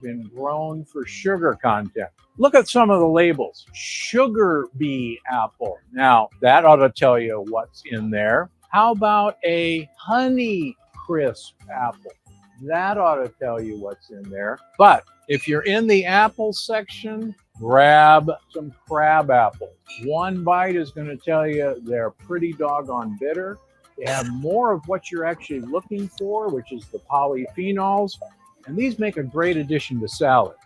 been grown for sugar content. Look at some of the labels. Sugar bee apple. Now, that ought to tell you what's in there. How about a honey crisp apple? That ought to tell you what's in there. But if you're in the apple section, grab some crab apples. One bite is going to tell you they're pretty doggone bitter. They have more of what you're actually looking for, which is the polyphenols. And these make a great addition to salad.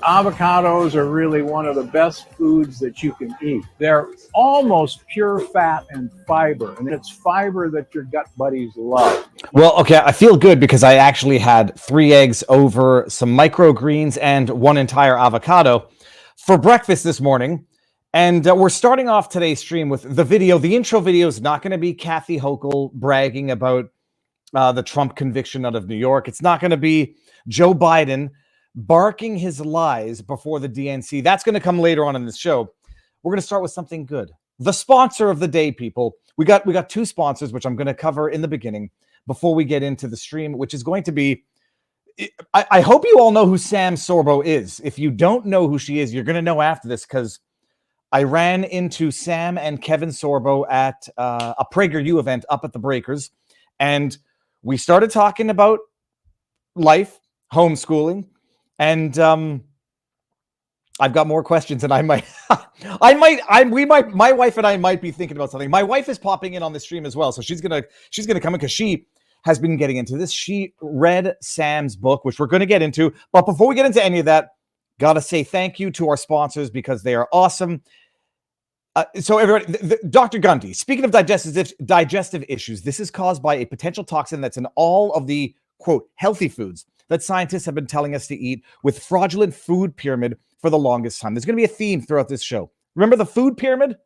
Avocados are really one of the best foods that you can eat. They're almost pure fat and fiber, and it's fiber that your gut buddies love. Well, okay, I feel good because I actually had 3 eggs over some microgreens and 1 entire avocado for breakfast this morning. And we're starting off today's stream with the video. The intro video is not going to be Kathy Hochul bragging about the Trump conviction out of New York. It's not going to be Joe Biden barking his lies before the DNC. That's going to come later on in this show. We're going to start with something good. The sponsor of the day, people. We got 2 sponsors, which I'm going to cover in the beginning before we get into the stream, which is going to be, I hope you all know who Sam Sorbo is. If you don't know who she is, you're going to know after this, because I ran into Sam and Kevin Sorbo at a PragerU event up at the Breakers, and we started talking about life, homeschooling, and I've got more questions, and my wife and I might be thinking about something. My wife is popping in on the stream as well, so she's gonna come in because she has been getting into this. She read Sam's book, which we're going to get into. But before we get into any of that, gotta say thank you to our sponsors because they are awesome. So everybody, Dr. Gundy, speaking of digestive issues, this is caused by a potential toxin that's in all of the, quote, healthy foods that scientists have been telling us to eat, with fraudulent food pyramid for the longest time. There's going to be a theme throughout this show. Remember the food pyramid?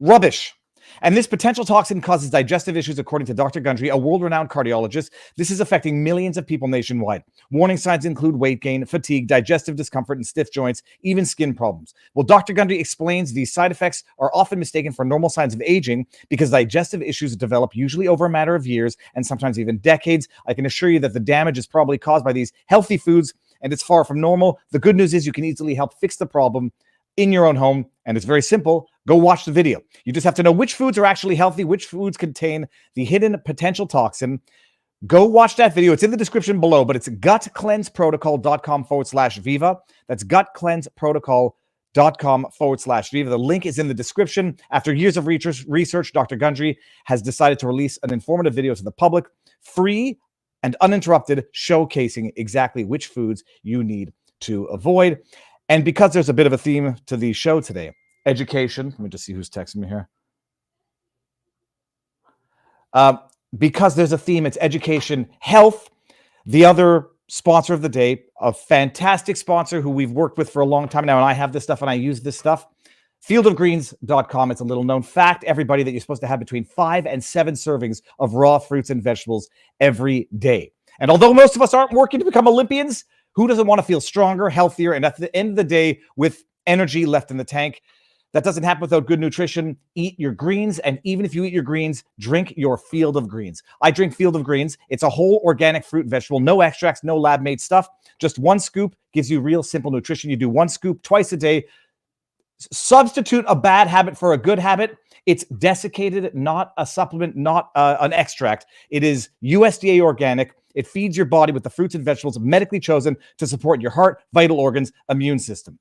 Rubbish. And this potential toxin causes digestive issues, according to Dr. Gundry, a world-renowned cardiologist. This is affecting millions of people nationwide. Warning signs include weight gain, fatigue, digestive discomfort, and stiff joints, even skin problems. Well, Dr. Gundry explains these side effects are often mistaken for normal signs of aging because digestive issues develop usually over a matter of years and sometimes even decades. I can assure you that the damage is probably caused by these healthy foods, and it's far from normal. The good news is you can easily help fix the problem in your own home, and it's very simple. Go watch the video. You just have to know which foods are actually healthy, which foods contain the hidden potential toxin. Go watch that video. It's in the description below, but it's gutcleanseprotocol.com/Viva. That's gutcleanseprotocol.com/Viva. The link is in the description. After years of research, Dr. Gundry has decided to release an informative video to the public, free and uninterrupted, showcasing exactly which foods you need to avoid. And because there's a bit of a theme to the show today, education. Let me just see who's texting me here. Because there's a theme, it's education, health. The other sponsor of the day, a fantastic sponsor who we've worked with for a long time now, and I have this stuff and I use this stuff. Fieldofgreens.com. It's a little known fact, everybody, that you're supposed to have between 5 and 7 servings of raw fruits and vegetables every day. And although most of us aren't working to become Olympians, who doesn't want to feel stronger, healthier, and at the end of the day with energy left in the tank? That doesn't happen without good nutrition. Eat your greens, and even if you eat your greens, drink your Field of Greens. I drink Field of Greens. It's a whole organic fruit and vegetable, no extracts, no lab-made stuff. Just 1 scoop gives you real simple nutrition. You do 1 scoop twice a day. Substitute a bad habit for a good habit. It's desiccated, not a supplement, not an extract. It is USDA organic. It feeds your body with the fruits and vegetables medically chosen to support your heart, vital organs, immune system.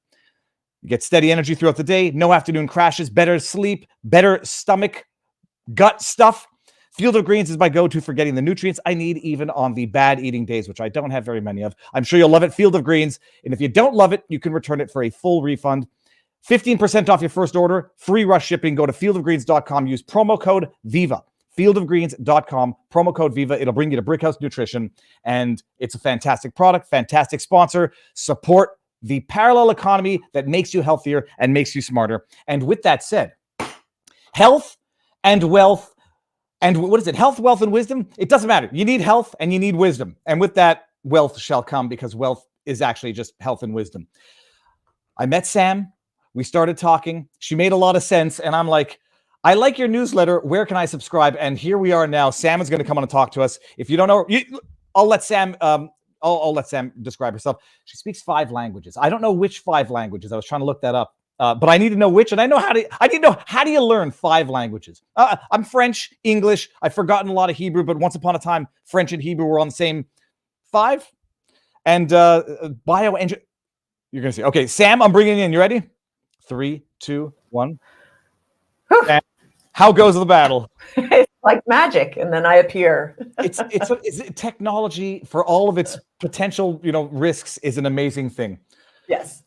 You get steady energy throughout the day, no afternoon crashes, better sleep, better stomach, gut stuff. Field of Greens is my go-to for getting the nutrients I need, even on the bad eating days, which I don't have very many of. I'm sure you'll love it, Field of Greens. And if you don't love it, you can return it for a full refund. 15% off your first order, free rush shipping. Go to fieldofgreens.com, use promo code VIVA. Fieldofgreens.com, promo code VIVA. It'll bring you to Brickhouse Nutrition, and it's a fantastic product, fantastic sponsor. Support the parallel economy that makes you healthier and makes you smarter. And with that said, health and wealth, and what is it? Health, wealth, and wisdom? It doesn't matter. You need health and you need wisdom. And with that, wealth shall come, because wealth is actually just health and wisdom. I met Sam. We started talking. She made a lot of sense. And I'm like, I like your newsletter. Where can I subscribe? And here we are now. Sam is going to come on and talk to us. If you don't know, I'll let Sam I'll let Sam describe herself. She speaks 5 languages. I don't know which 5 languages. I was trying to look that up. But I need to know which, and I need to know how do you learn 5 languages? I'm French, English. I've forgotten a lot of Hebrew, but once upon a time, French and Hebrew were on the same 5. And bioengineering. You're gonna say, okay, Sam, I'm bringing you in. You ready? 3, 2, 1. And how goes the battle? It's like magic, and then I appear. It's technology for all of its potential, risks is an amazing thing. Yes.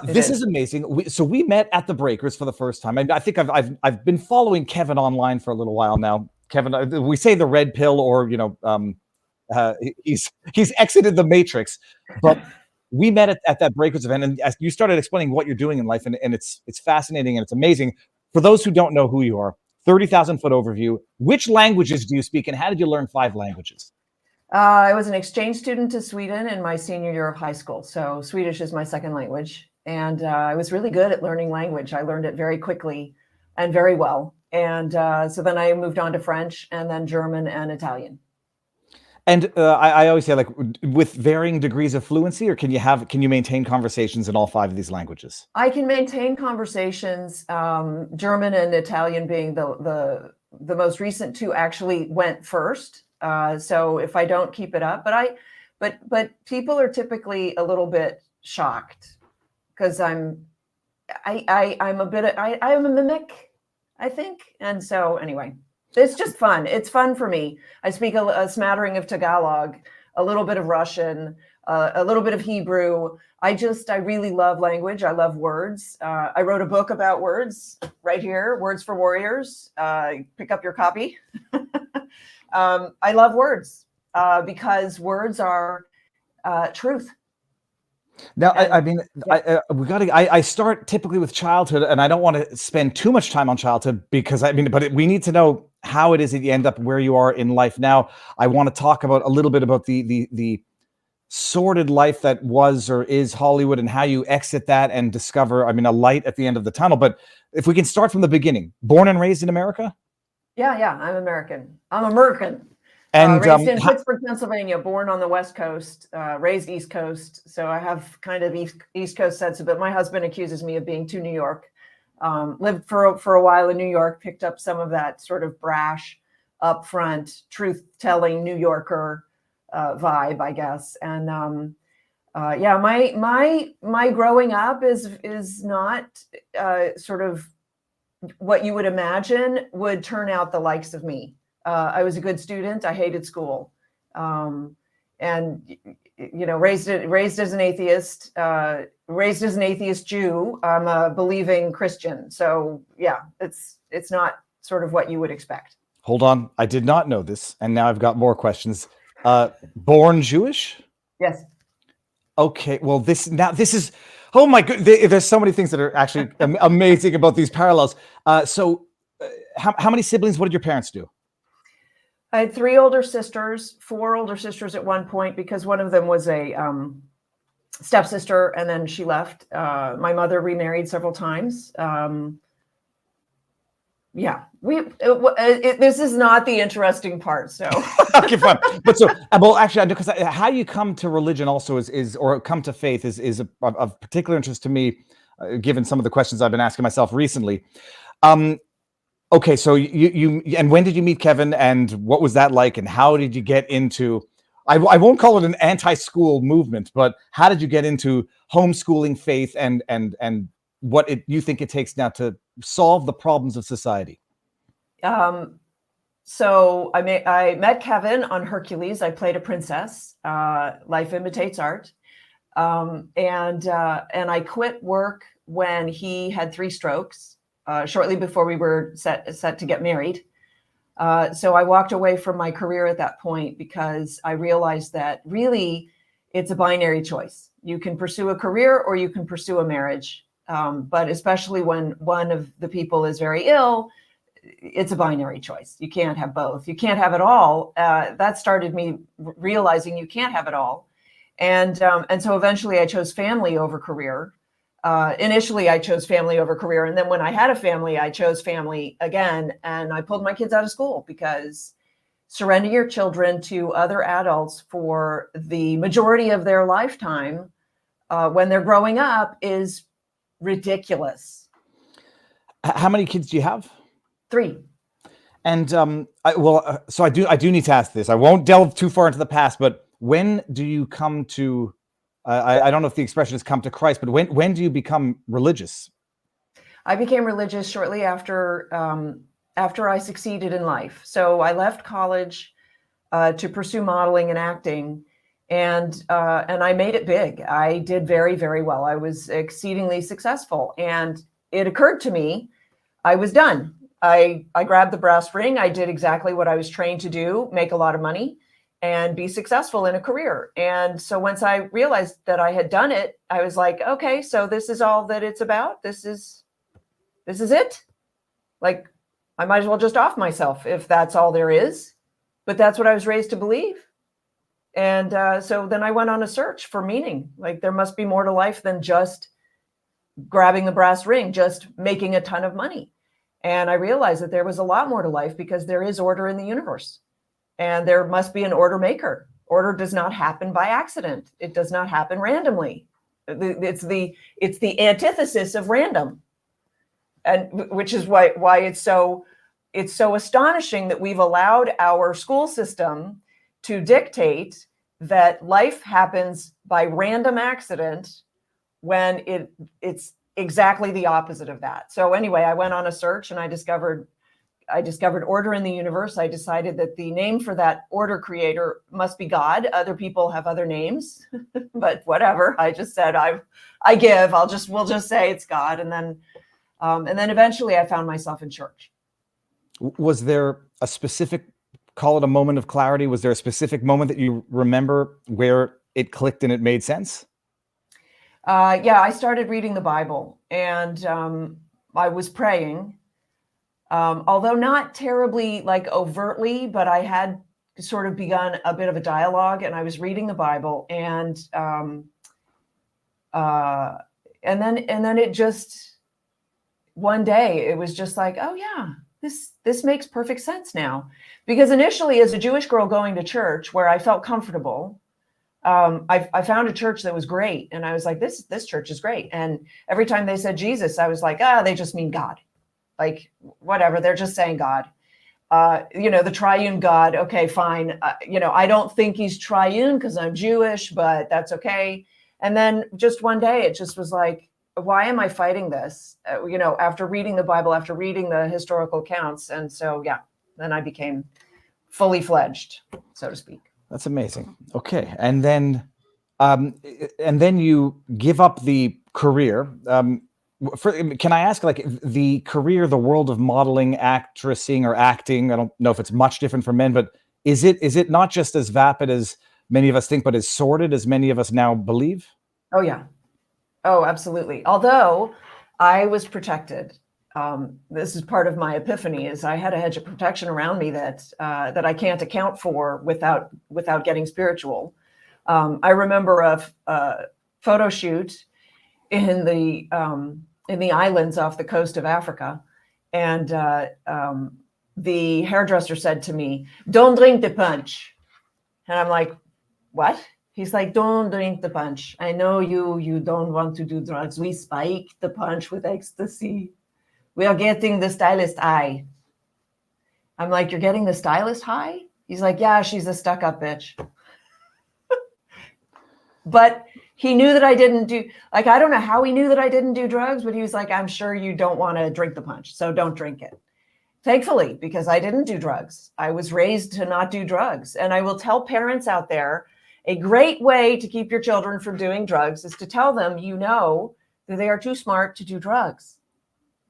This is amazing. We met at the Breakers for the first time. I think I've been following Kevin online for a little while now. Kevin, we say the red pill, or he's exited the matrix. But we met at that Breakers event, and as you started explaining what you're doing in life, and it's fascinating and it's amazing. For those who don't know who you are, 30,000-foot overview. Which languages do you speak, and how did you learn 5 languages? I was an exchange student to Sweden in my senior year of high school. So Swedish is my second language. And I was really good at learning language. I learned it very quickly and very well. And so then I moved on to French, and then German and Italian. And I always say, like, with varying degrees of fluency, or can you maintain conversations in all 5 of these languages? I can maintain conversations, German and Italian being the most recent 2 actually went first. So if I don't keep it up, but people are typically a little bit shocked because I'm a mimic, I think. And so anyway, it's just fun. It's fun for me. I speak a smattering of Tagalog, a little bit of Russian, a little bit of Hebrew. I really love language. I love words. I wrote a book about words right here, Words for Warriors. Pick up your copy. I love words because words are truth. Now, I start typically with childhood, and I don't want to spend too much time on childhood because we need to know how it is that you end up where you are in life now. I want to talk about a little bit about the sordid life that was or is Hollywood, and how you exit that and discover, a light at the end of the tunnel. But if we can start from the beginning, born and raised in America? Yeah, I'm American. I'm American. And raised in Pittsburgh, Pennsylvania, born on the West Coast, raised East Coast. So I have kind of East Coast sense of it. My husband accuses me of being too New York. Lived for a while in New York, picked up some of that sort of brash, upfront, truth-telling New Yorker vibe, I guess. And my growing up is not sort of what you would imagine would turn out the likes of me. I was a good student. I hated school, and raised as an atheist. Raised as an atheist Jew. I'm a believing Christian. So yeah, it's not sort of what you would expect. Hold on, I did not know this, and now I've got more questions. Born Jewish? Yes. Okay. Well, this is. Oh my goodness! There's so many things that are actually amazing about these parallels. How many siblings? What did your parents do? I had 3 older sisters, 4 older sisters at one point, because one of them was a stepsister, and then she left. My mother remarried several times. This is not the interesting part. So okay, fine. But actually, because how you come to religion also is or come to faith is of particular interest to me, given some of the questions I've been asking myself recently. Okay, so you and when did you meet Kevin, and what was that like, and how did you get into, I won't call it an anti-school movement, but how did you get into homeschooling, faith, and what you think it takes now to solve the problems of society? So I met Kevin on Hercules. I played a princess. Life imitates art, and I quit work when he had 3 strokes. Shortly before we were set to get married. So I walked away from my career at that point because I realized that really it's a binary choice. You can pursue a career or you can pursue a marriage. But especially when one of the people is very ill, it's a binary choice. You can't have both. You can't have it all. That started me realizing you can't have it all. And so eventually I chose family over career. Initially, I chose family over career. And then when I had a family, I chose family again. And I pulled my kids out of school because surrendering your children to other adults for the majority of their lifetime when they're growing up is ridiculous. How many kids do you have? 3. And so I do need to ask this. I won't delve too far into the past, but when do you come to? I don't know if the expression is come to Christ, but when do you become religious? I became religious shortly after I succeeded in life. So I left college to pursue modeling and acting, and I made it big. I did very, very well. I was exceedingly successful, and it occurred to me I was done. I grabbed the brass ring. I did exactly what I was trained to do, make a lot of money and be successful in a career. And so once I realized that I had done it, I was like, okay, so this is all that it's about. This is it. Like, I might as well just off myself if that's all there is. But that's what I was raised to believe. And so then I went on a search for meaning. Like, there must be more to life than just grabbing the brass ring, just making a ton of money. And I realized that there was a lot more to life because there is order in the universe. And there must be an order maker. Order does not happen by accident. It does not happen randomly. It's the antithesis of random. And which is why it's so astonishing that we've allowed our school system to dictate that life happens by random accident when it's exactly the opposite of that. So anyway, I went on a search and I discovered order in the universe. I decided that the name for that order creator must be God. Other people have other names, but whatever. I just said we'll just say it's God. And then eventually I found myself in church. Was there a specific, call it a moment of clarity? Was there a specific moment that you remember where it clicked and it made sense? Yeah, I started reading the Bible and I was praying, although not terribly like overtly, but I had sort of begun a bit of a dialogue and I was reading the Bible and then it just, one day it was just like, oh yeah, this makes perfect sense now. Because initially as a Jewish girl going to church where I felt comfortable, I found a church that was great. And I was like, this church is great. And every time they said Jesus, I was like, they just mean God. Like, whatever, they're just saying God. The triune God. Okay, fine. I don't think he's triune because I'm Jewish, but that's okay. And then just one day, it just was like, why am I fighting this? After reading the Bible, after reading the historical accounts. And so, yeah, then I became fully fledged, so to speak. That's amazing. Okay. And then you give up the career. Can I ask, like, the career, the world of modeling, actressing, or acting? I don't know if it's much different for men, but is it not just as vapid as many of us think, but as sordid as many of us now believe? Oh, yeah. Oh, absolutely. Although I was protected. This is part of my epiphany, is I had a hedge of protection around me that I can't account for without getting spiritual. I remember a photo shoot in the islands off the coast of Africa, and the hairdresser said to me, "Don't drink the punch," and I'm like, "What?" He's like, "Don't drink the punch. I know you don't want to do drugs. We spike the punch with ecstasy. We are getting the stylist high." I'm like, "You're getting the stylist high?" He's like, "Yeah, she's a stuck-up bitch." But he knew that I didn't do, like, I don't know how he knew that I didn't do drugs, but he was like, "I'm sure you don't want to drink the punch, so don't drink it." Thankfully, because I didn't do drugs. I was raised to not do drugs. And I will tell parents out there, a great way to keep your children from doing drugs is to tell them, that they are too smart to do drugs.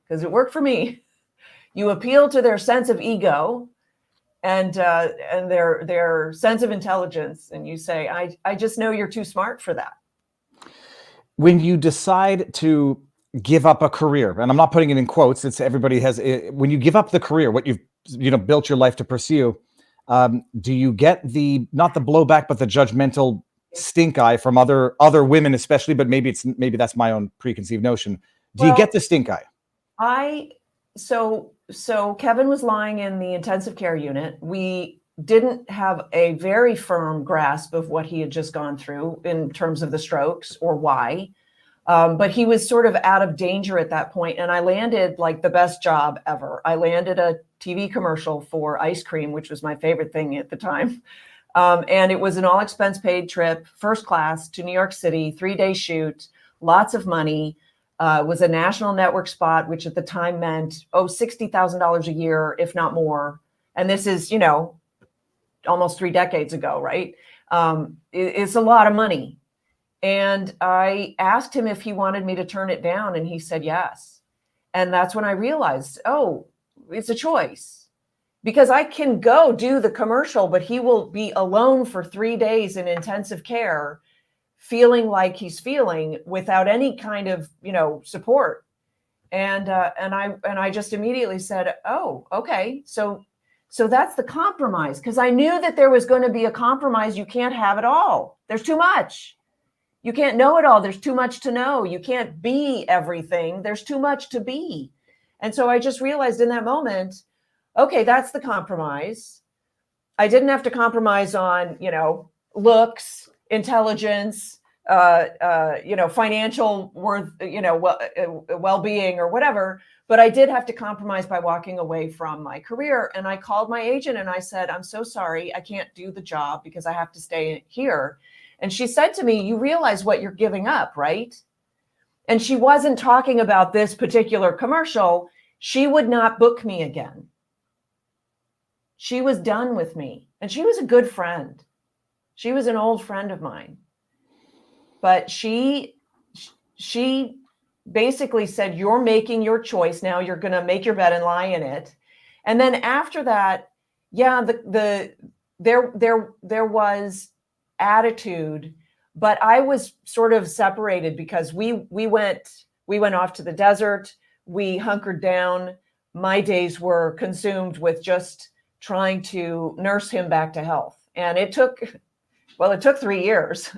Because it worked for me. You appeal to their sense of ego and their sense of intelligence, and you say, I just know you're too smart for that. When you decide to give up a career, and I'm not putting it in quotes, it's everybody has, when you give up the career, what you've built your life to pursue, do you get not the blowback, but the judgmental stink eye from other women, especially, but maybe that's my own preconceived notion. Do you get the stink eye? So Kevin was lying in the intensive care unit. We didn't have a very firm grasp of what he had just gone through in terms of the strokes or why. But he was sort of out of danger at that point, and I landed like the best job ever. I landed a TV commercial for ice cream, which was my favorite thing at the time. And it was an all expense paid trip, first class to New York City, 3-day shoot, lots of money. Was a national network spot, which at the time meant, $60,000 a year, if not more. And this is, almost 3 decades ago, right? It's a lot of money. And I asked him if he wanted me to turn it down, and he said yes. And that's when I realized, it's a choice, because I can go do the commercial, but he will be alone for 3 days in intensive care, feeling like he's feeling without any kind of, support. And I just immediately said, okay. So that's the compromise, because I knew that there was going to be a compromise. You can't have it all. There's too much. You can't know it all. There's too much to know. You can't be everything. There's too much to be. And so I just realized in that moment, okay, that's the compromise. I didn't have to compromise on, looks, intelligence, financial worth, well-being or whatever. But I did have to compromise by walking away from my career. And I called my agent and I said, I'm so sorry, I can't do the job because I have to stay here. And she said to me, you realize what you're giving up, right? And she wasn't talking about this particular commercial. She would not book me again. She was done with me. And she was a good friend. She was an old friend of mine. But she basically said, you're making your choice. Now you're going to make your bed and lie in it. And then after that, there was attitude, but I was sort of separated because we went off to the desert. We hunkered down. My days were consumed with just trying to nurse him back to health. And it took 3 years.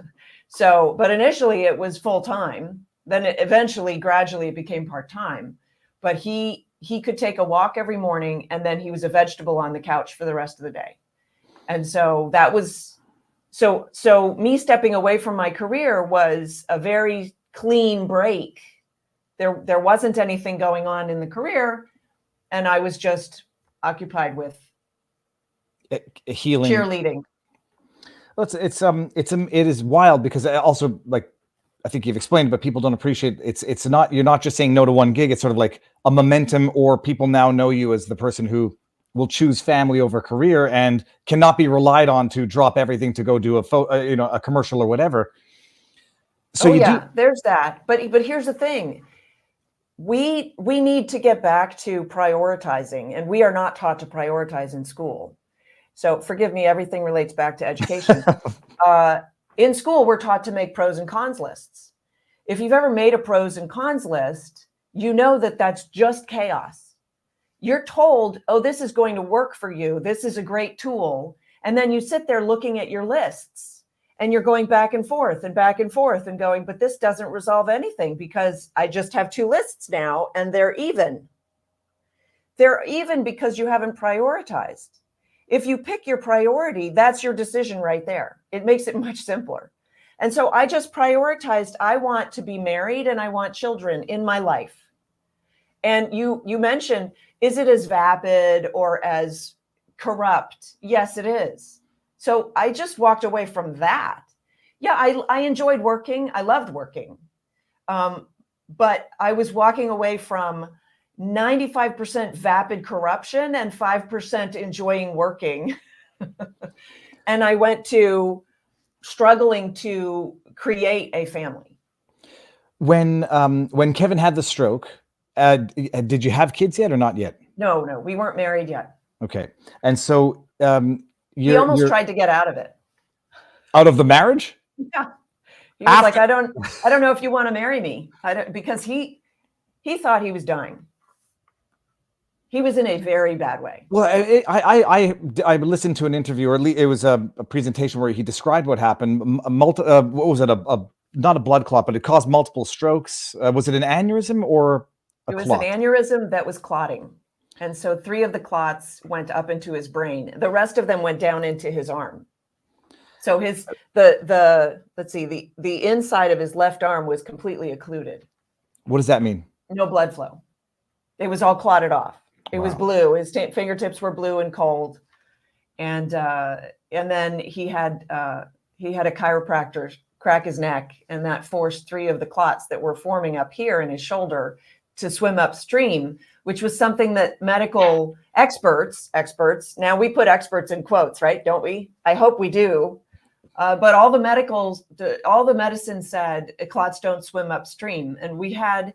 So, but initially it was full time. Then eventually, gradually it became part-time, but he could take a walk every morning, and then he was a vegetable on the couch for the rest of the day. And so that was, so me stepping away from my career was a very clean break. There wasn't anything going on in the career, and I was just occupied with healing, cheerleading. Well, it is wild because also, like, I think you've explained, but people don't appreciate it's not, you're not just saying no to one gig. It's sort of like a momentum, or people now know you as the person who will choose family over career and cannot be relied on to drop everything to go do a commercial or whatever. So there's that. But here's the thing. We need to get back to prioritizing, and we are not taught to prioritize in school. So forgive me, everything relates back to education. In school, we're taught to make pros and cons lists. If you've ever made a pros and cons list, you know that that's just chaos. You're told, this is going to work for you. This is a great tool. And then you sit there looking at your lists, and you're going back and forth and going, but this doesn't resolve anything because I just have 2 lists now and they're even. They're even because you haven't prioritized. If you pick your priority, that's your decision right there. It makes it much simpler. And so I just prioritized, I want to be married and I want children in my life. And you mentioned, is it as vapid or as corrupt? Yes, it is. So I just walked away from that. Yeah, I enjoyed working. I loved working. But I was walking away from 95% vapid corruption and 5% enjoying working. And I went to struggling to create a family. When Kevin had the stroke, did you have kids yet or not yet? No, we weren't married yet. Okay. And so he almost tried to get out of it. Out of the marriage? Yeah. He was like, I don't know if you want to marry me. Because he thought he was dying. He was in a very bad way. Well, I listened to an interview, or it was a presentation where he described what happened. What was it? Not a blood clot, but it caused multiple strokes. Was it an aneurysm or a clot? It was an aneurysm that was clotting. And so 3 of the clots went up into his brain. The rest of them went down into his arm. So let's see, the inside of his left arm was completely occluded. What does that mean? No blood flow. It was all clotted off. It was Wow. blue. His fingertips were blue and cold. And then he had a chiropractor crack his neck, and that forced 3 of the clots that were forming up here in his shoulder to swim upstream, which was something that medical experts, now we put experts in quotes, right? Don't we? I hope we do. But all the medicine said clots don't swim upstream. And we had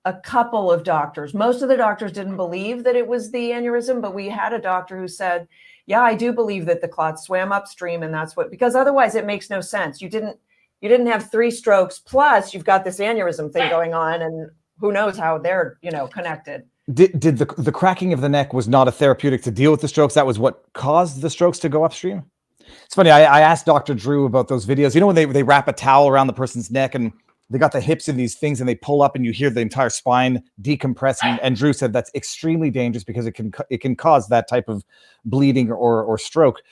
a couple of doctors. Most of the doctors didn't believe that it was the aneurysm, but we had a doctor who said, yeah, I do believe that the clots swam upstream. And that's because otherwise it makes no sense. You didn't have 3 strokes, plus you've got this aneurysm thing going on, and who knows how they're, connected. Did the cracking of the neck was not a therapeutic to deal with the strokes? That was what caused the strokes to go upstream? It's funny. I asked Dr. Drew about those videos. You know, when they wrap a towel around the person's neck and they got the hips in these things and they pull up and you hear the entire spine decompress. And Drew said that's extremely dangerous because it can cause that type of bleeding or stroke.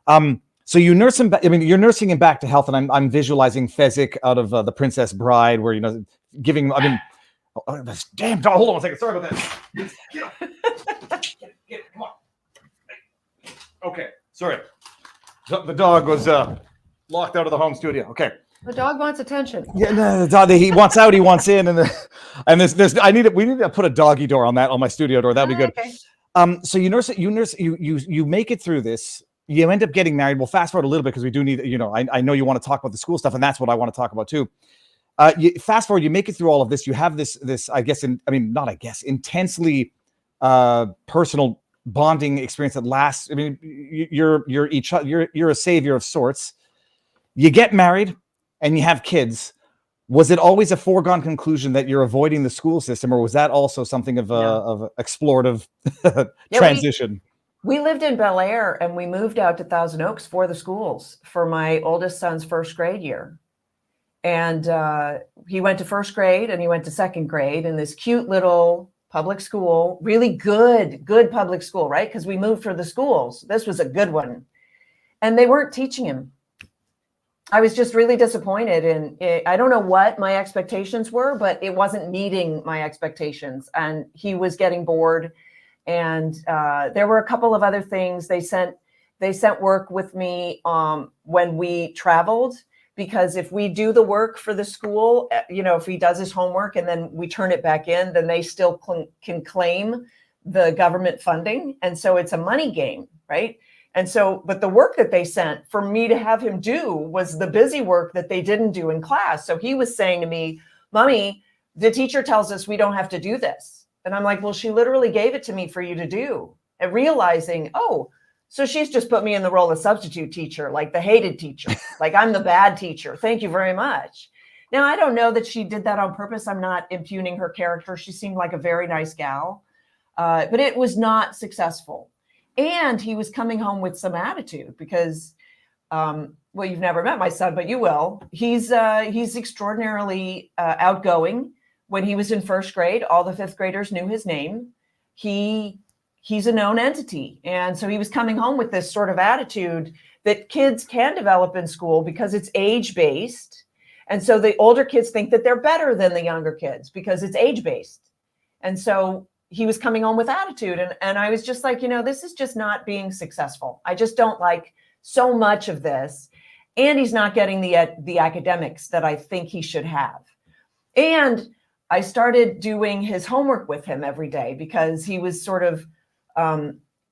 So you nurse him back. I mean, you're nursing him back to health, and I'm visualizing Fezzik out of The Princess Bride, where giving. I mean, this damn dog. Hold on a second. Sorry about that. Get up. Get, come on. Okay. Sorry. The dog was locked out of the home studio. Okay. The dog wants attention. Yeah, no, the dog. He wants out. He wants in, and there's. We need to put a doggy door on my studio door. That'd be good. Okay. So you nurse. You make it through this. You end up getting married. We'll fast forward a little bit because we do need. I know you want to talk about the school stuff, and that's what I want to talk about too. You fast forward. You make it through all of this. You have this. Intensely personal bonding experience that lasts. I mean, you're a savior of sorts. You get married and you have kids. Was it always a foregone conclusion that you're avoiding the school system, or was that also something of a explorative transition? We lived in Bel Air, and we moved out to Thousand Oaks for the schools for my oldest son's first grade year. And he went to first grade and he went to second grade in this cute little public school, really good public school, right? Because we moved for the schools. This was a good one. And they weren't teaching him. I was just really disappointed. And I don't know what my expectations were, but it wasn't meeting my expectations. And he was getting bored. And there were a couple of other things. They sent work with me when we traveled, because if we do the work for the school, if he does his homework and then we turn it back in, then they still can claim the government funding. And so it's a money game, right? And so, but the work that they sent for me to have him do was the busy work that they didn't do in class. So he was saying to me, Mommy, the teacher tells us we don't have to do this. And I'm like, well, she literally gave it to me for you to do. And realizing, oh, so she's just put me in the role of substitute teacher, like the hated teacher, like I'm the bad teacher. Thank you very much. Now, I don't know that she did that on purpose. I'm not impugning her character. She seemed like a very nice gal, but it was not successful. And he was coming home with some attitude because, well, you've never met my son, but you will. He's extraordinarily outgoing. When he was in first grade, all the fifth graders knew his name. He's a known entity. And so he was coming home with this sort of attitude that kids can develop in school because it's age-based. And so the older kids think that they're better than the younger kids because it's age-based. And so he was coming home with attitude. And I was just like, this is just not being successful. I just don't like so much of this. And he's not getting the academics that I think he should have. And I started doing his homework with him every day because he was sort of,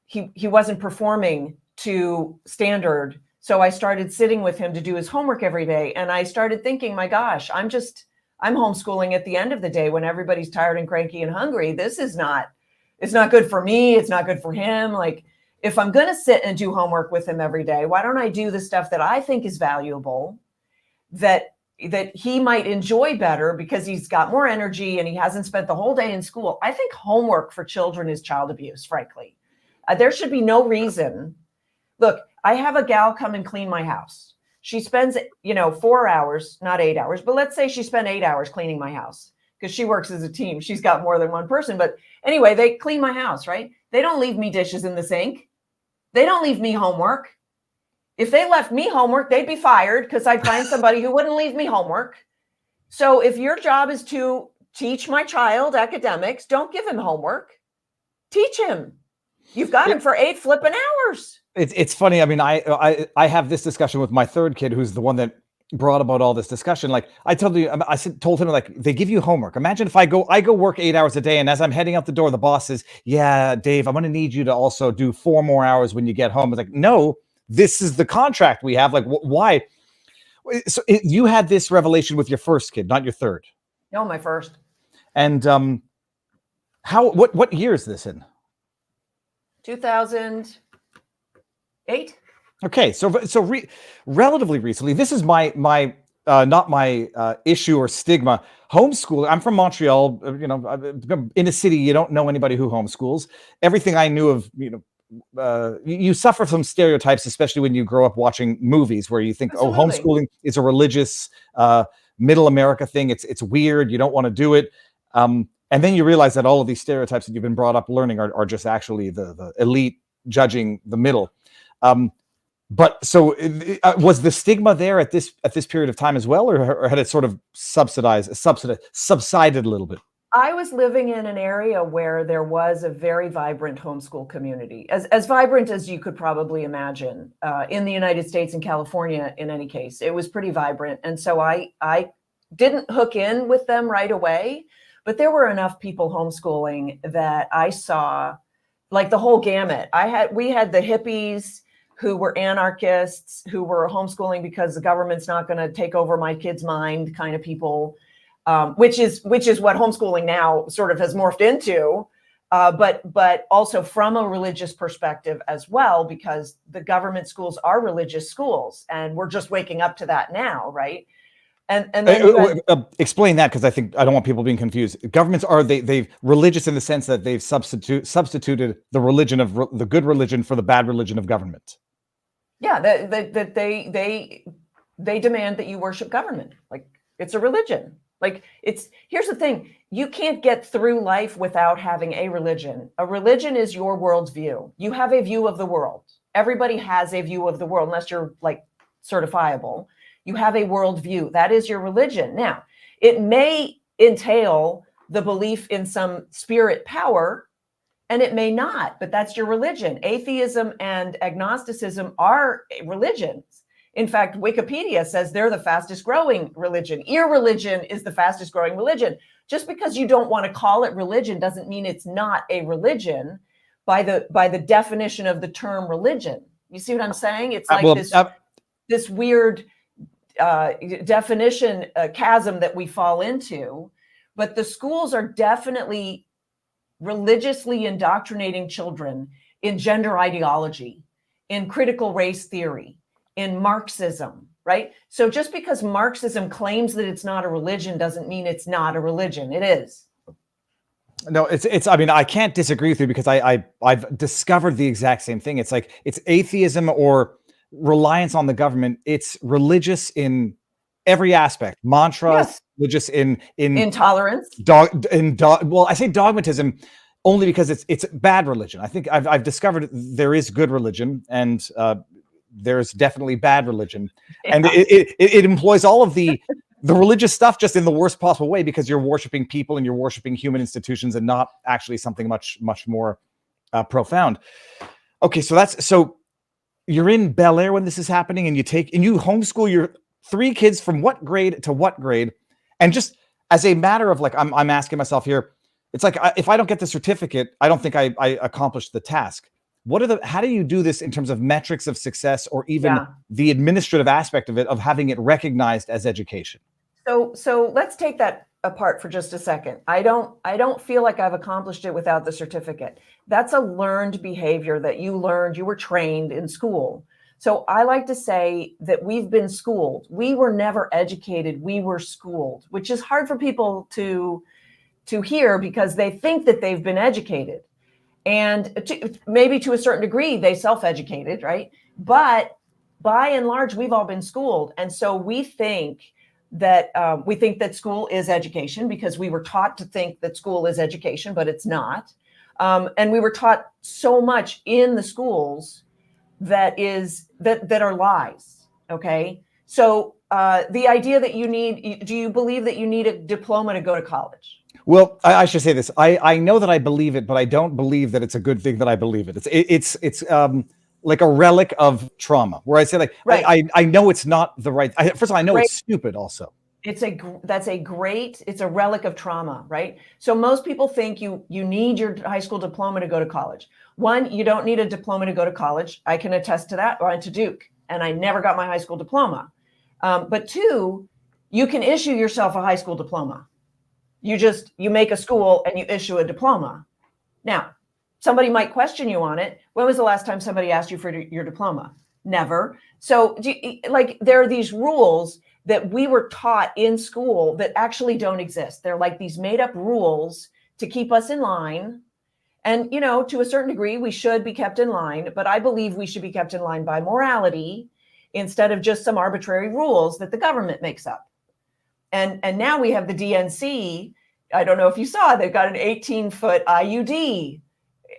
he wasn't performing to standard. So I started sitting with him to do his homework every day. And I started thinking, my gosh, I'm homeschooling at the end of the day when everybody's tired and cranky and hungry. It's not good for me. It's not good for him. Like, if I'm going to sit and do homework with him every day, why don't I do the stuff that I think is valuable, that he might enjoy better because he's got more energy and he hasn't spent the whole day in school. I think homework for children is child abuse, frankly. There should be no reason. Look, I have a gal come and clean my house. She spends, 4 hours, not 8 hours, but let's say she spent 8 hours cleaning my house. because she works as a team. She's got more than one person. But anyway, they clean my house, right? They don't leave me dishes in the sink. They don't leave me homework. If they left me homework, they'd be fired because I'd find somebody who wouldn't leave me homework. So if your job is to teach my child academics, don't give him homework. Teach him. You've got him for 8 flipping hours. It's funny. I mean, I have this discussion with my third kid, who's the one that brought about all this discussion. Like I told him, like, they give you homework. Imagine if I go work 8 hours a day, and as I'm heading out the door, the boss says, "Yeah, Dave, I'm going to need you to also do 4 more hours when you get home." It's like, no, this is the contract we have. Like, why? So you had this revelation with your first kid, not your third. No, my first. And what year is this in? 2008. Okay, so relatively recently. This is my not my issue or stigma. Homeschool. I'm from Montreal. In a city, you don't know anybody who homeschools. Everything I knew of, you suffer from stereotypes, especially when you grow up watching movies where you think, Absolutely. oh, homeschooling is a religious middle America thing. It's weird. You don't want to do it. And then you realize that all of these stereotypes that you've been brought up learning are just actually the elite judging the middle. But so was the stigma there at this period of time as well, or had it sort of subsided a little bit? I was living in an area where there was a very vibrant homeschool community, as vibrant as you could probably imagine in the United States and California. In any case, it was pretty vibrant. And so I didn't hook in with them right away, but there were enough people homeschooling that I saw like the whole gamut. We had the hippies who were anarchists, who were homeschooling because the government's not going to take over my kid's mind kind of people. Which is what homeschooling now sort of has morphed into, but also from a religious perspective as well, because the government schools are religious schools, and we're just waking up to that now, right? And then explain that, because I don't want people being confused. Governments they've religious in the sense that they've substituted the religion of the good religion for the bad religion of government. Yeah, that they demand that you worship government, like it's a religion. Like here's the thing, you can't get through life without having a religion. A religion is your worldview. You have a view of the world. Everybody has a view of the world, unless you're like certifiable. You have a worldview. That is your religion. Now, it may entail the belief in some spirit power, and it may not, but that's your religion. Atheism and agnosticism are religions. In fact, Wikipedia says they're the fastest growing religion. Irreligion is the fastest growing religion. Just because you don't want to call it religion doesn't mean it's not a religion by the definition of the term religion. You see what I'm saying? It's like this weird definition chasm that we fall into. But the schools are definitely religiously indoctrinating children in gender ideology, in critical race theory, in Marxism, right? So just because Marxism claims that it's not a religion doesn't mean it's not a religion. It is. No, it's. I mean, I can't disagree with you, because I've discovered the exact same thing. It's like it's atheism or reliance on the government. It's religious in every aspect. Mantras, yes. Religious in intolerance. Well, I say dogmatism only because it's bad religion. I think I've discovered there is good religion, and there's definitely bad religion, and it employs all of the religious stuff just in the worst possible way, because you're worshiping people and you're worshiping human institutions and not actually something much more profound. Okay, so you're in Bel Air when this is happening, and you homeschool your 3 kids from what grade to what grade, and just as a matter of like, I'm asking myself here, it's like if I don't get the certificate, I don't think I accomplished the task. How do you do this in terms of metrics of success, or even the administrative aspect of it, of having it recognized as education? So let's take that apart for just a second. I don't feel like I've accomplished it without the certificate. That's a learned behavior that you learned, you were trained in school. So I like to say that we've been schooled. We were never educated, we were schooled, which is hard for people to hear, because they think that they've been educated. And maybe to a certain degree, they self-educated, right? But by and large, we've all been schooled. And so we think that we think that school is education because we were taught to think that school is education, but it's not. And we were taught so much in the schools that are lies. Okay. So the idea that do you believe that you need a diploma to go to college? Well, I should say this. I know that I believe it, but I don't believe that it's a good thing that I believe it. It's like a relic of trauma, where I say like, right. I know it's not the right. First of all, I know Right. it's stupid. Also, it's a relic of trauma, right? So most people think you need your high school diploma to go to college. One, you don't need a diploma to go to college. I can attest to that. I went to Duke and I never got my high school diploma. But two, you can issue yourself a high school diploma. You make a school and you issue a diploma. Now, somebody might question you on it. When was the last time somebody asked you for your diploma? Never. So there are these rules that we were taught in school that actually don't exist. They're like these made up rules to keep us in line. And, to a certain degree, we should be kept in line, but I believe we should be kept in line by morality instead of just some arbitrary rules that the government makes up. And now we have the DNC. I don't know if you saw, they've got an 18-foot IUD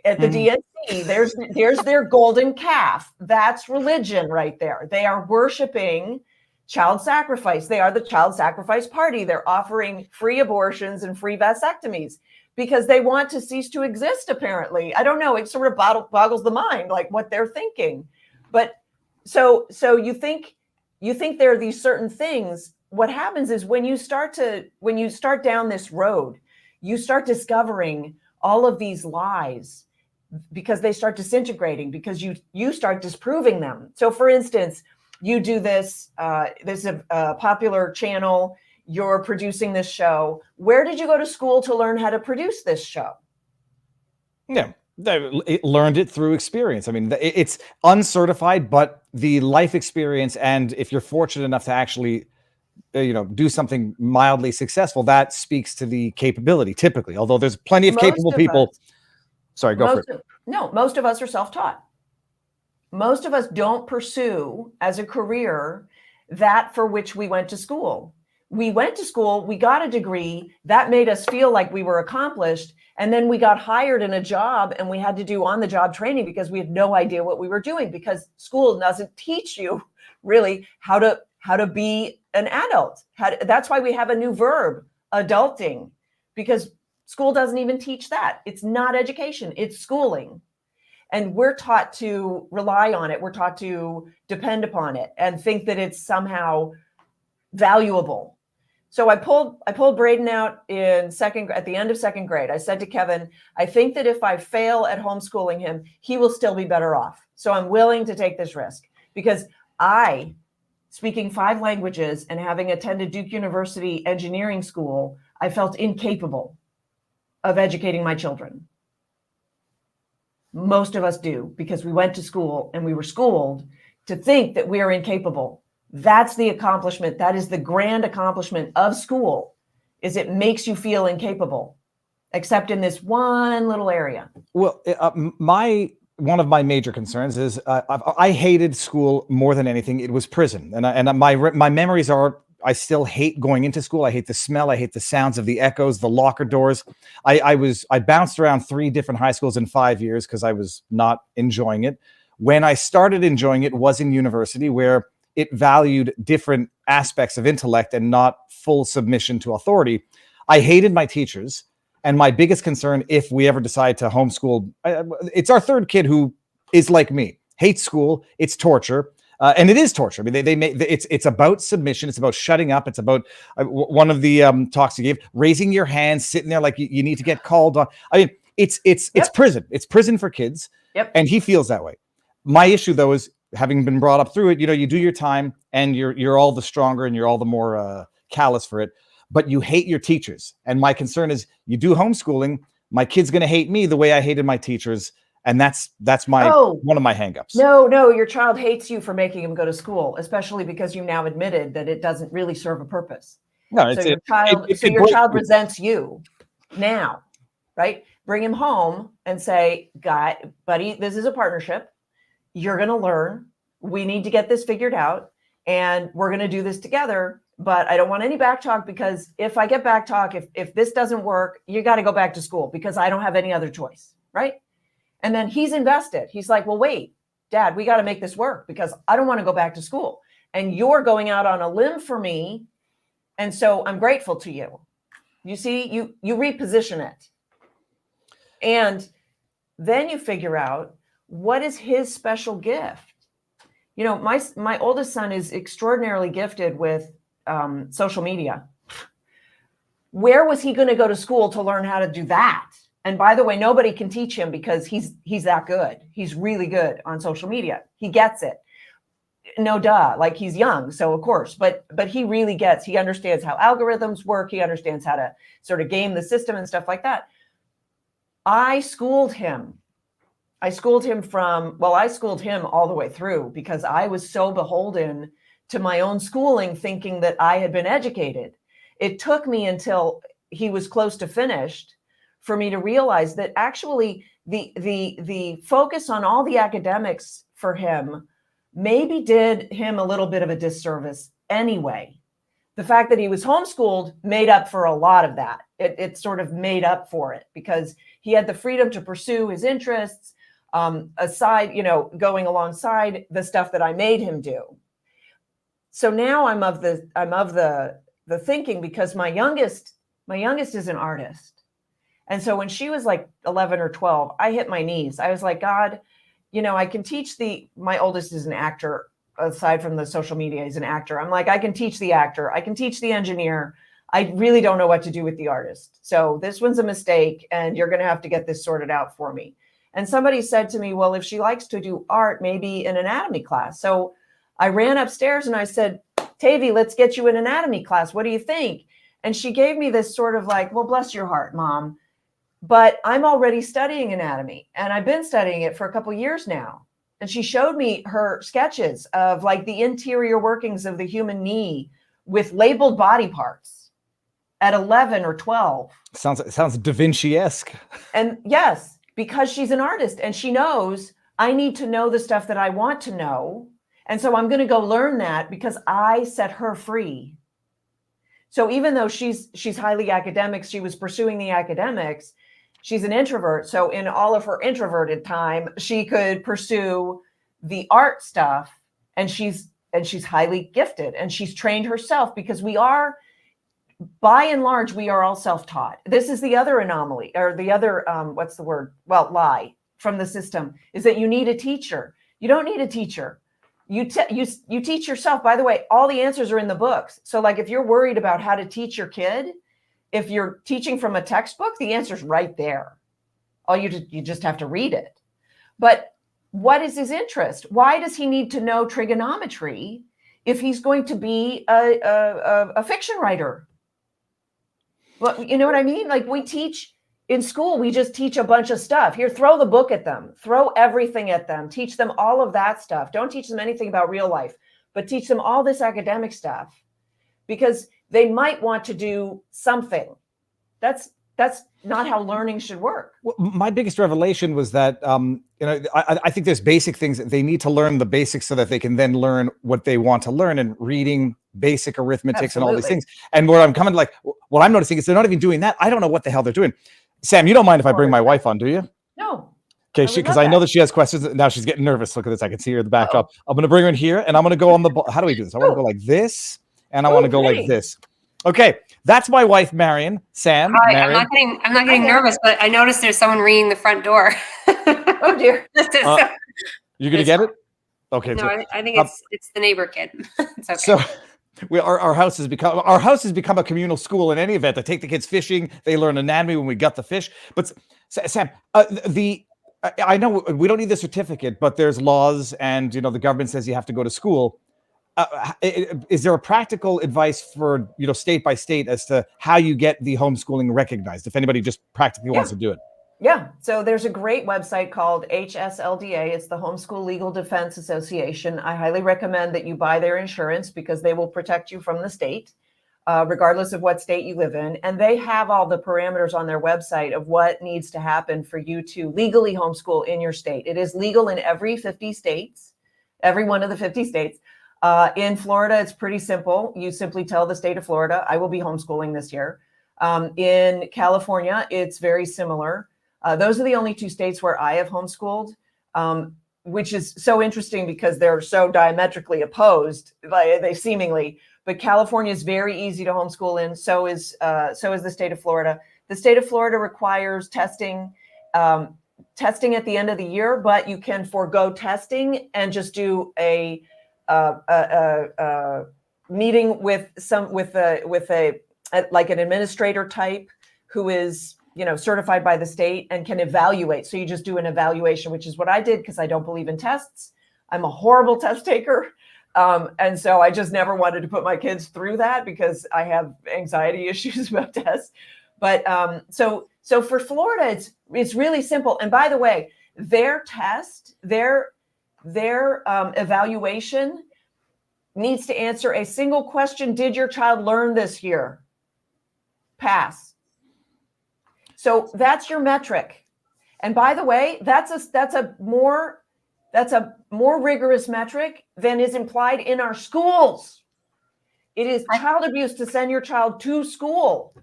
at the DNC. There's their golden calf. That's religion right there. They are worshiping child sacrifice. They are the child sacrifice party. They're offering free abortions and free vasectomies because they want to cease to exist, apparently. I don't know. It sort of boggles the mind, like what they're thinking. But so you think there are these certain things. What happens is when you start down this road, you start discovering all of these lies because they start disintegrating, because you start disproving them. So for instance, you do this, this is a popular channel, you're producing this show. Where did you go to school to learn how to produce this show? Yeah, I learned it through experience. I mean, it's uncertified, but the life experience, and if you're fortunate enough to actually do something mildly successful, that speaks to the capability typically, although there's plenty of capable people. Sorry, go for it. Most of us are self-taught. Most of us don't pursue as a career that for which we went to school. We went to school, we got a degree, that made us feel like we were accomplished. And then we got hired in a job and we had to do on-the-job training because we had no idea what we were doing, because school doesn't teach you really how to be an adult. That's why we have a new verb, adulting, because school doesn't even teach that. It's not education, it's schooling. And we're taught to rely on it. We're taught to depend upon it and think that it's somehow valuable. So I pulled Braden out at the end of second grade. I said to Kevin, I think that if I fail at homeschooling him, he will still be better off. So I'm willing to take this risk because speaking 5 languages and having attended Duke University engineering school, I felt incapable of educating my children. Most of us do, because we went to school and we were schooled to think that we are incapable. That's the accomplishment. That is the grand accomplishment of school, is it makes you feel incapable, except in this one little area. Well, one of my major concerns is I hated school more than anything. It was prison, and my memories are, I still hate going into school. I hate the smell. I hate the sounds of the echoes, the locker doors. I bounced around 3 different high schools in 5 years because I was not enjoying it. When I started enjoying it was in university, where it valued different aspects of intellect and not full submission to authority. I hated my teachers. And my biggest concern, if we ever decide to homeschool, it's our 3rd kid who is like me, hates school. It's torture. And it is torture. I mean, it's about submission. It's about shutting up. It's about one of the talks you gave, raising your hands, sitting there like you need to get called on. I mean, it's prison. It's prison for kids. Yep. And he feels that way. My issue, though, is having been brought up through it. You do your time, and you're all the stronger, and you're all the more callous for it. But you hate your teachers. And my concern is, you do homeschooling, my kid's going to hate me the way I hated my teachers. And that's one of my hangups. No, your child hates you for making him go to school, especially because you now admitted that it doesn't really serve a purpose. No, so your child resents you now, right? Bring him home and say, buddy, this is a partnership. You're going to learn. We need to get this figured out, and we're going to do this together. but I don't want any back talk, because if I get back talk, if this doesn't work, you got to go back to school because I don't have any other choice. Right. And then he's invested. He's like, well, wait, Dad, we got to make this work because I don't want to go back to school. And you're going out on a limb for me. And so I'm grateful to you. You see, you reposition it. And then you figure out, what is his special gift? You know, my oldest son is extraordinarily gifted with social media. Where was he going to go to school to learn how to do that? And by the way, nobody can teach him because he's that good. He's really good on social media. He gets it. No duh, like he's young, so of course, but he really gets, he understands how algorithms work. He understands how to sort of game the system and stuff like that. I schooled him all the way through because I was so beholden to my own schooling, thinking that I had been educated. It took me until he was close to finished for me to realize that actually the focus on all the academics for him maybe did him a little bit of a disservice anyway. The fact that he was homeschooled made up for a lot of that. It sort of made up for it because he had the freedom to pursue his interests aside, going alongside the stuff that I made him do. So now I'm of the thinking, because my youngest is an artist. And so when she was like 11 or 12, I hit my knees. I was like, God, I can teach my oldest is an actor, aside from the social media, he's an actor. I'm like, I can teach the actor. I can teach the engineer. I really don't know what to do with the artist. So this one's a mistake and you're going to have to get this sorted out for me. And somebody said to me, well, if she likes to do art, maybe an anatomy class. So I ran upstairs and I said, Tavy, let's get you an anatomy class. What do you think? And she gave me this sort of like, well, bless your heart, Mom. But I'm already studying anatomy and I've been studying it for a couple of years now. And she showed me her sketches of like the interior workings of the human knee with labeled body parts at 11 or 12. Sounds Da Vinci-esque. And yes, because she's an artist and she knows I need to know the stuff that I want to know. And so I'm going to go learn that because I set her free. So even though she's highly academic, she was pursuing the academics. She's an introvert. So in all of her introverted time, she could pursue the art stuff, and she's highly gifted, and she's trained herself because we are, by and large, we are all self-taught. This is the other anomaly, or the other, lie from the system, is that you need a teacher. You don't need a teacher. You teach yourself. By the way, all the answers are in the books. So like if you're worried about how to teach your kid, if you're teaching from a textbook, the answer's right there. You just have to read it. But what is his interest? Why does he need to know trigonometry if he's going to be a fiction writer? Well, you know what I mean? Like in school, we just teach a bunch of stuff. Here, throw the book at them, throw everything at them, teach them all of that stuff. Don't teach them anything about real life, but teach them all this academic stuff because they might want to do something. That's not how learning should work. Well, my biggest revelation was that, I think there's basic things that they need to learn the basics so that they can then learn what they want to learn, and reading, basic arithmetics, and all these things. And where I'm coming, like, what I'm noticing is they're not even doing that. I don't know what the hell they're doing. Sam, you don't mind if I bring my wife on, do you? No. Okay, because I know that she has questions. Now she's getting nervous. Look at this. I can see her in the backdrop. I'm going to bring her in here, and I'm going to go on the, how do we do this? I want to go like this, and I want to go like this. Okay, that's my wife, Marian. Sam, Hi, Marian. I'm not getting nervous, but I noticed there's someone ringing the front door. Oh dear. You're going to get it? Okay. No, so, I think it's the neighbor kid. It's okay. So our house has become a communal school in any event. I take the kids fishing. They learn anatomy when we gut the fish. But Sam, I know we don't need the certificate, but there's laws, and the government says you have to go to school. Is there a practical advice for state by state as to how you get the homeschooling recognized, if anybody just practically wants to do it? Yeah. So there's a great website called HSLDA. It's the Homeschool Legal Defense Association. I highly recommend that you buy their insurance because they will protect you from the state, regardless of what state you live in. And they have all the parameters on their website of what needs to happen for you to legally homeschool in your state. It is legal in every 50 states, every one of the 50 states. In Florida, it's pretty simple. You simply tell the state of Florida, I will be homeschooling this year. In California, it's very similar. Those are the only two states where I have homeschooled, which is so interesting because they're so diametrically opposed, they seemingly. But California is very easy to homeschool in. So is the state of Florida. The state of Florida requires testing at the end of the year, but you can forego testing and just do a meeting with like an administrator type who is, certified by the state and can evaluate. So you just do an evaluation, which is what I did because I don't believe in tests. I'm a horrible test taker. And so I just never wanted to put my kids through that because I have anxiety issues about tests. But so for Florida, it's really simple. And by the way, their test, their evaluation needs to answer a single question. Did your child learn this year? Pass. So that's your metric. And by the way, that's a more rigorous metric than is implied in our schools. It is child abuse to send your child to school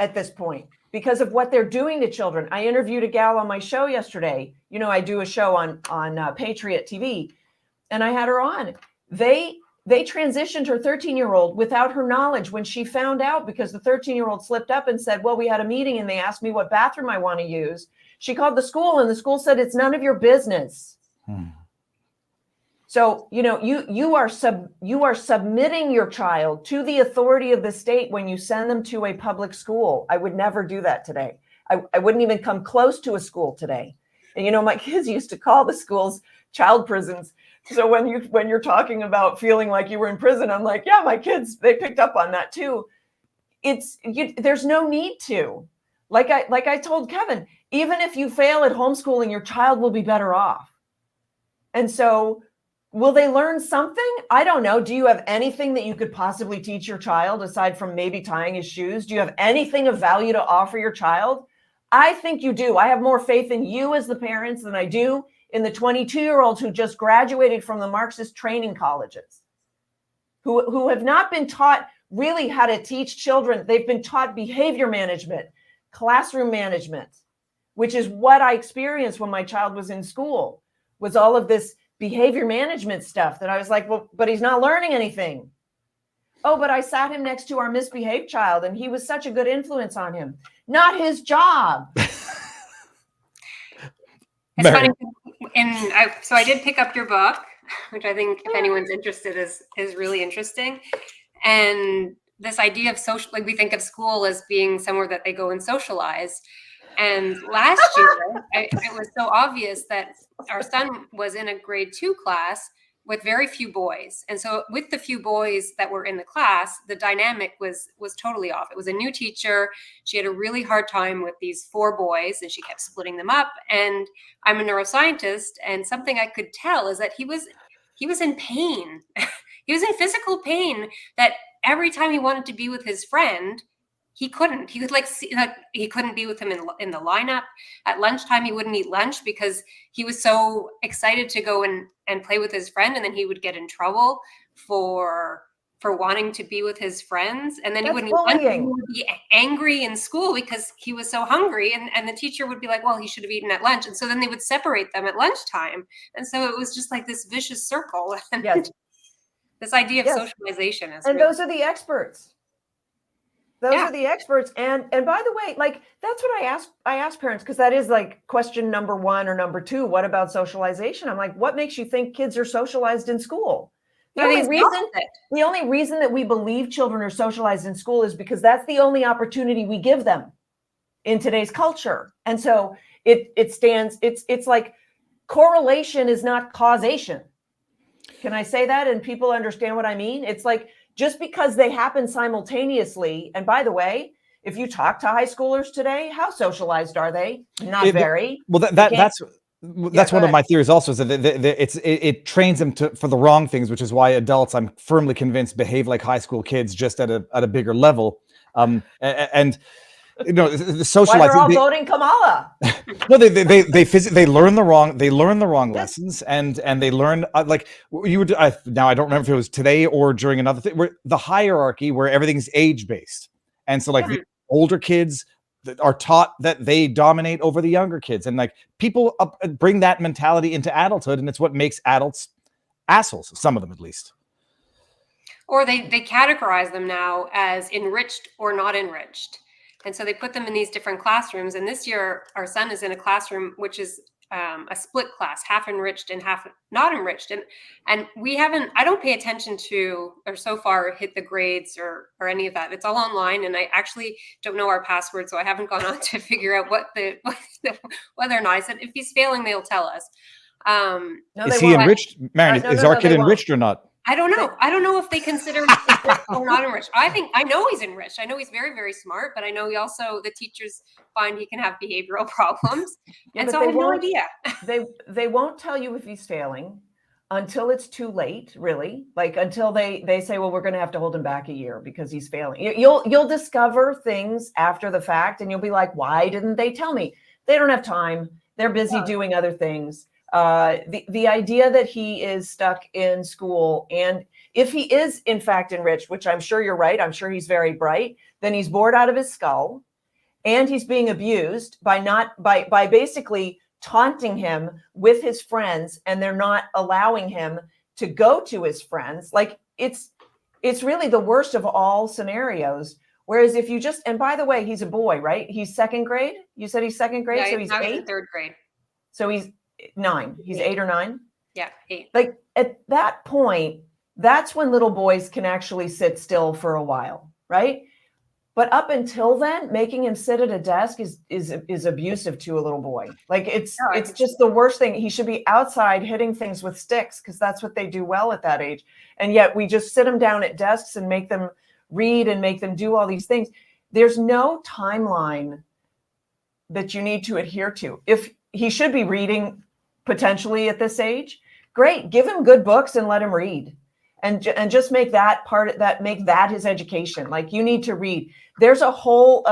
at this point because of what they're doing to children. I interviewed a gal on my show yesterday. I do a show on Patriot TV, and I had her on. They transitioned her 13-year-old without her knowledge when she found out because the 13-year-old slipped up and said, well, we had a meeting and they asked me what bathroom I want to use. She called the school and the school said, it's none of your business. So, you are submitting your child to the authority of the state when you send them to a public school. I would never do that today. I wouldn't even come close to a school today. And, my kids used to call the schools child prisons. So when you're talking about feeling like you were in prison, I'm like, yeah, my kids, they picked up on that too. There's no need to. Like I told Kevin, even if you fail at homeschooling, your child will be better off. And so will they learn something? I don't know. Do you have anything that you could possibly teach your child aside from maybe tying his shoes? Do you have anything of value to offer your child? I think you do. I have more faith in you as the parents than I do in the 22-year-olds who just graduated from the Marxist training colleges, who have not been taught really how to teach children. They've been taught behavior management, classroom management, which is what I experienced when my child was in school, was all of this behavior management stuff that I was like, well, but he's not learning anything. Oh, but I sat him next to our misbehaved child and he was such a good influence on him. Not his job. It's funny. So I did pick up your book, which I think if anyone's interested is really interesting. And this idea of social, like we think of school as being somewhere that they go and socialize. And last year, it was so obvious that our son was in a grade 2 class with very few boys. And so with the few boys that were in the class, the dynamic was totally off. It was a new teacher. She had a really hard time with these 4 boys and she kept splitting them up. And I'm a neuroscientist, and something I could tell is that he was in pain. He was in physical pain that every time he wanted to be with his friend, he couldn't. He could he couldn't be with him in the lineup. At lunchtime, he wouldn't eat lunch because he was so excited to go and play with his friend, and then he would get in trouble for wanting to be with his friends. And then he wouldn't eat lunch. He would be angry in school because he was so hungry, and the teacher would be like, well, he should have eaten at lunch. And so then they would separate them at lunchtime. And so it was just like this vicious circle. Yes. This idea of socialization is and those are the experts. Those are the experts. And by the way, like, that's what I ask parents, because that is like question number 1 or number 2. What about socialization? I'm like, what makes you think kids are socialized in school? The only reason that we believe children are socialized in school is because that's the only opportunity we give them in today's culture. And so it's like correlation is not causation. Can I say that? And people understand what I mean? It's like, just because they happen simultaneously. And by the way, if you talk to high schoolers today, how socialized are they? Not very. Well, that's one of my theories also, is that it trains them for the wrong things, which is why adults, I'm firmly convinced, behave like high school kids, just at a bigger level. And the Why they're socializing. all voting Kamala? No, they learn the wrong lessons, and they learn like you would. Now I don't remember if it was today or during another thing, where the hierarchy where everything's age based, and so like the older kids that are taught that they dominate over the younger kids, and like people bring that mentality into adulthood, and it's what makes adults assholes. Some of them, at least. Or they categorize them now as enriched or not enriched. And so they put them in these different classrooms. And this year, our son is in a classroom, which is a split class, half enriched and half not enriched. And I don't pay attention to, or so far hit the grades or any of that. It's all online. And I actually don't know our password. So I haven't gone on to figure out whether or not. I said, if he's failing, they'll tell us. Is he enriched? Marian, is our kid enriched or not? I don't know. I don't know if they consider him enriched or not enriched. I know he's enriched. I know he's very, very smart, but I know the teachers find he can have behavioral problems. And so I have no idea. They won't tell you if he's failing until it's too late, really. Like until they say, well, we're going to have to hold him back a year because he's failing. You'll discover things after the fact, and you'll be like, why didn't they tell me? They don't have time. They're busy doing other things. The idea that he is stuck in school, and if he is in fact enriched, which I'm sure you're right, I'm sure he's very bright, then he's bored out of his skull, and he's being abused by basically taunting him with his friends, and they're not allowing him to go to his friends. Like it's really the worst of all scenarios. Whereas if you just, and by the way, he's a boy, right? He's second grade. You said he's second grade, Yeah, so he's now 8. he's in third grade. So he's 9. He's 8 or 9. Yeah, 8. Like at that point, that's when little boys can actually sit still for a while, right? But up until then, making him sit at a desk is abusive to a little boy. Like it's just the worst thing. He should be outside hitting things with sticks because that's what they do well at that age. And yet we just sit them down at desks and make them read and make them do all these things. There's no timeline that you need to adhere to. If he should be reading potentially at this age, great, give him good books and let him read, and just make that make that his education. Like you need to read. There's a whole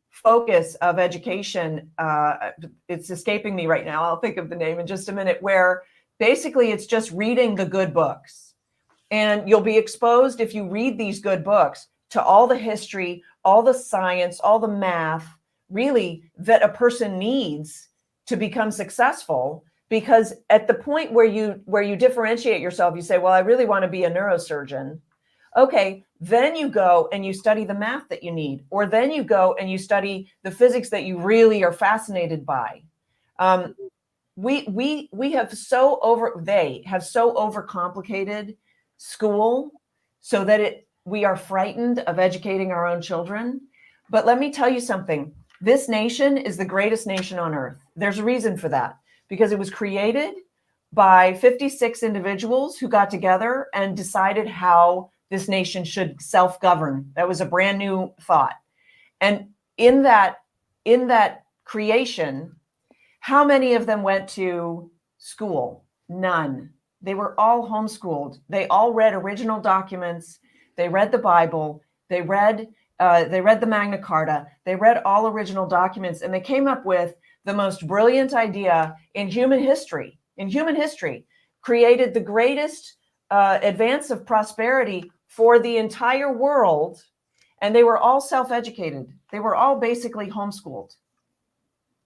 focus of education. It's escaping me right now. I'll think of the name in just a minute, where basically it's just reading the good books, and you'll be exposed, if you read these good books, to all the history, all the science, all the math, really, that a person needs to become successful. Because at the point where you differentiate yourself, you say, well, I really want to be a neurosurgeon. Okay, then you go and you study the math that you need, or then you go and you study the physics that you really are fascinated by. They have so overcomplicated school so that we are frightened of educating our own children. But let me tell you something. This nation is the greatest nation on earth. There's a reason for that, because it was created by 56 individuals who got together and decided how this nation should self-govern. That was a brand new thought. And in that creation, how many of them went to school? None. They were all homeschooled. They all read original documents. They read the Bible. They read the Magna Carta. They read all original documents, and they came up with the most brilliant idea in human history. Created the greatest advance of prosperity for the entire world, and they were all self-educated. They were all basically homeschooled.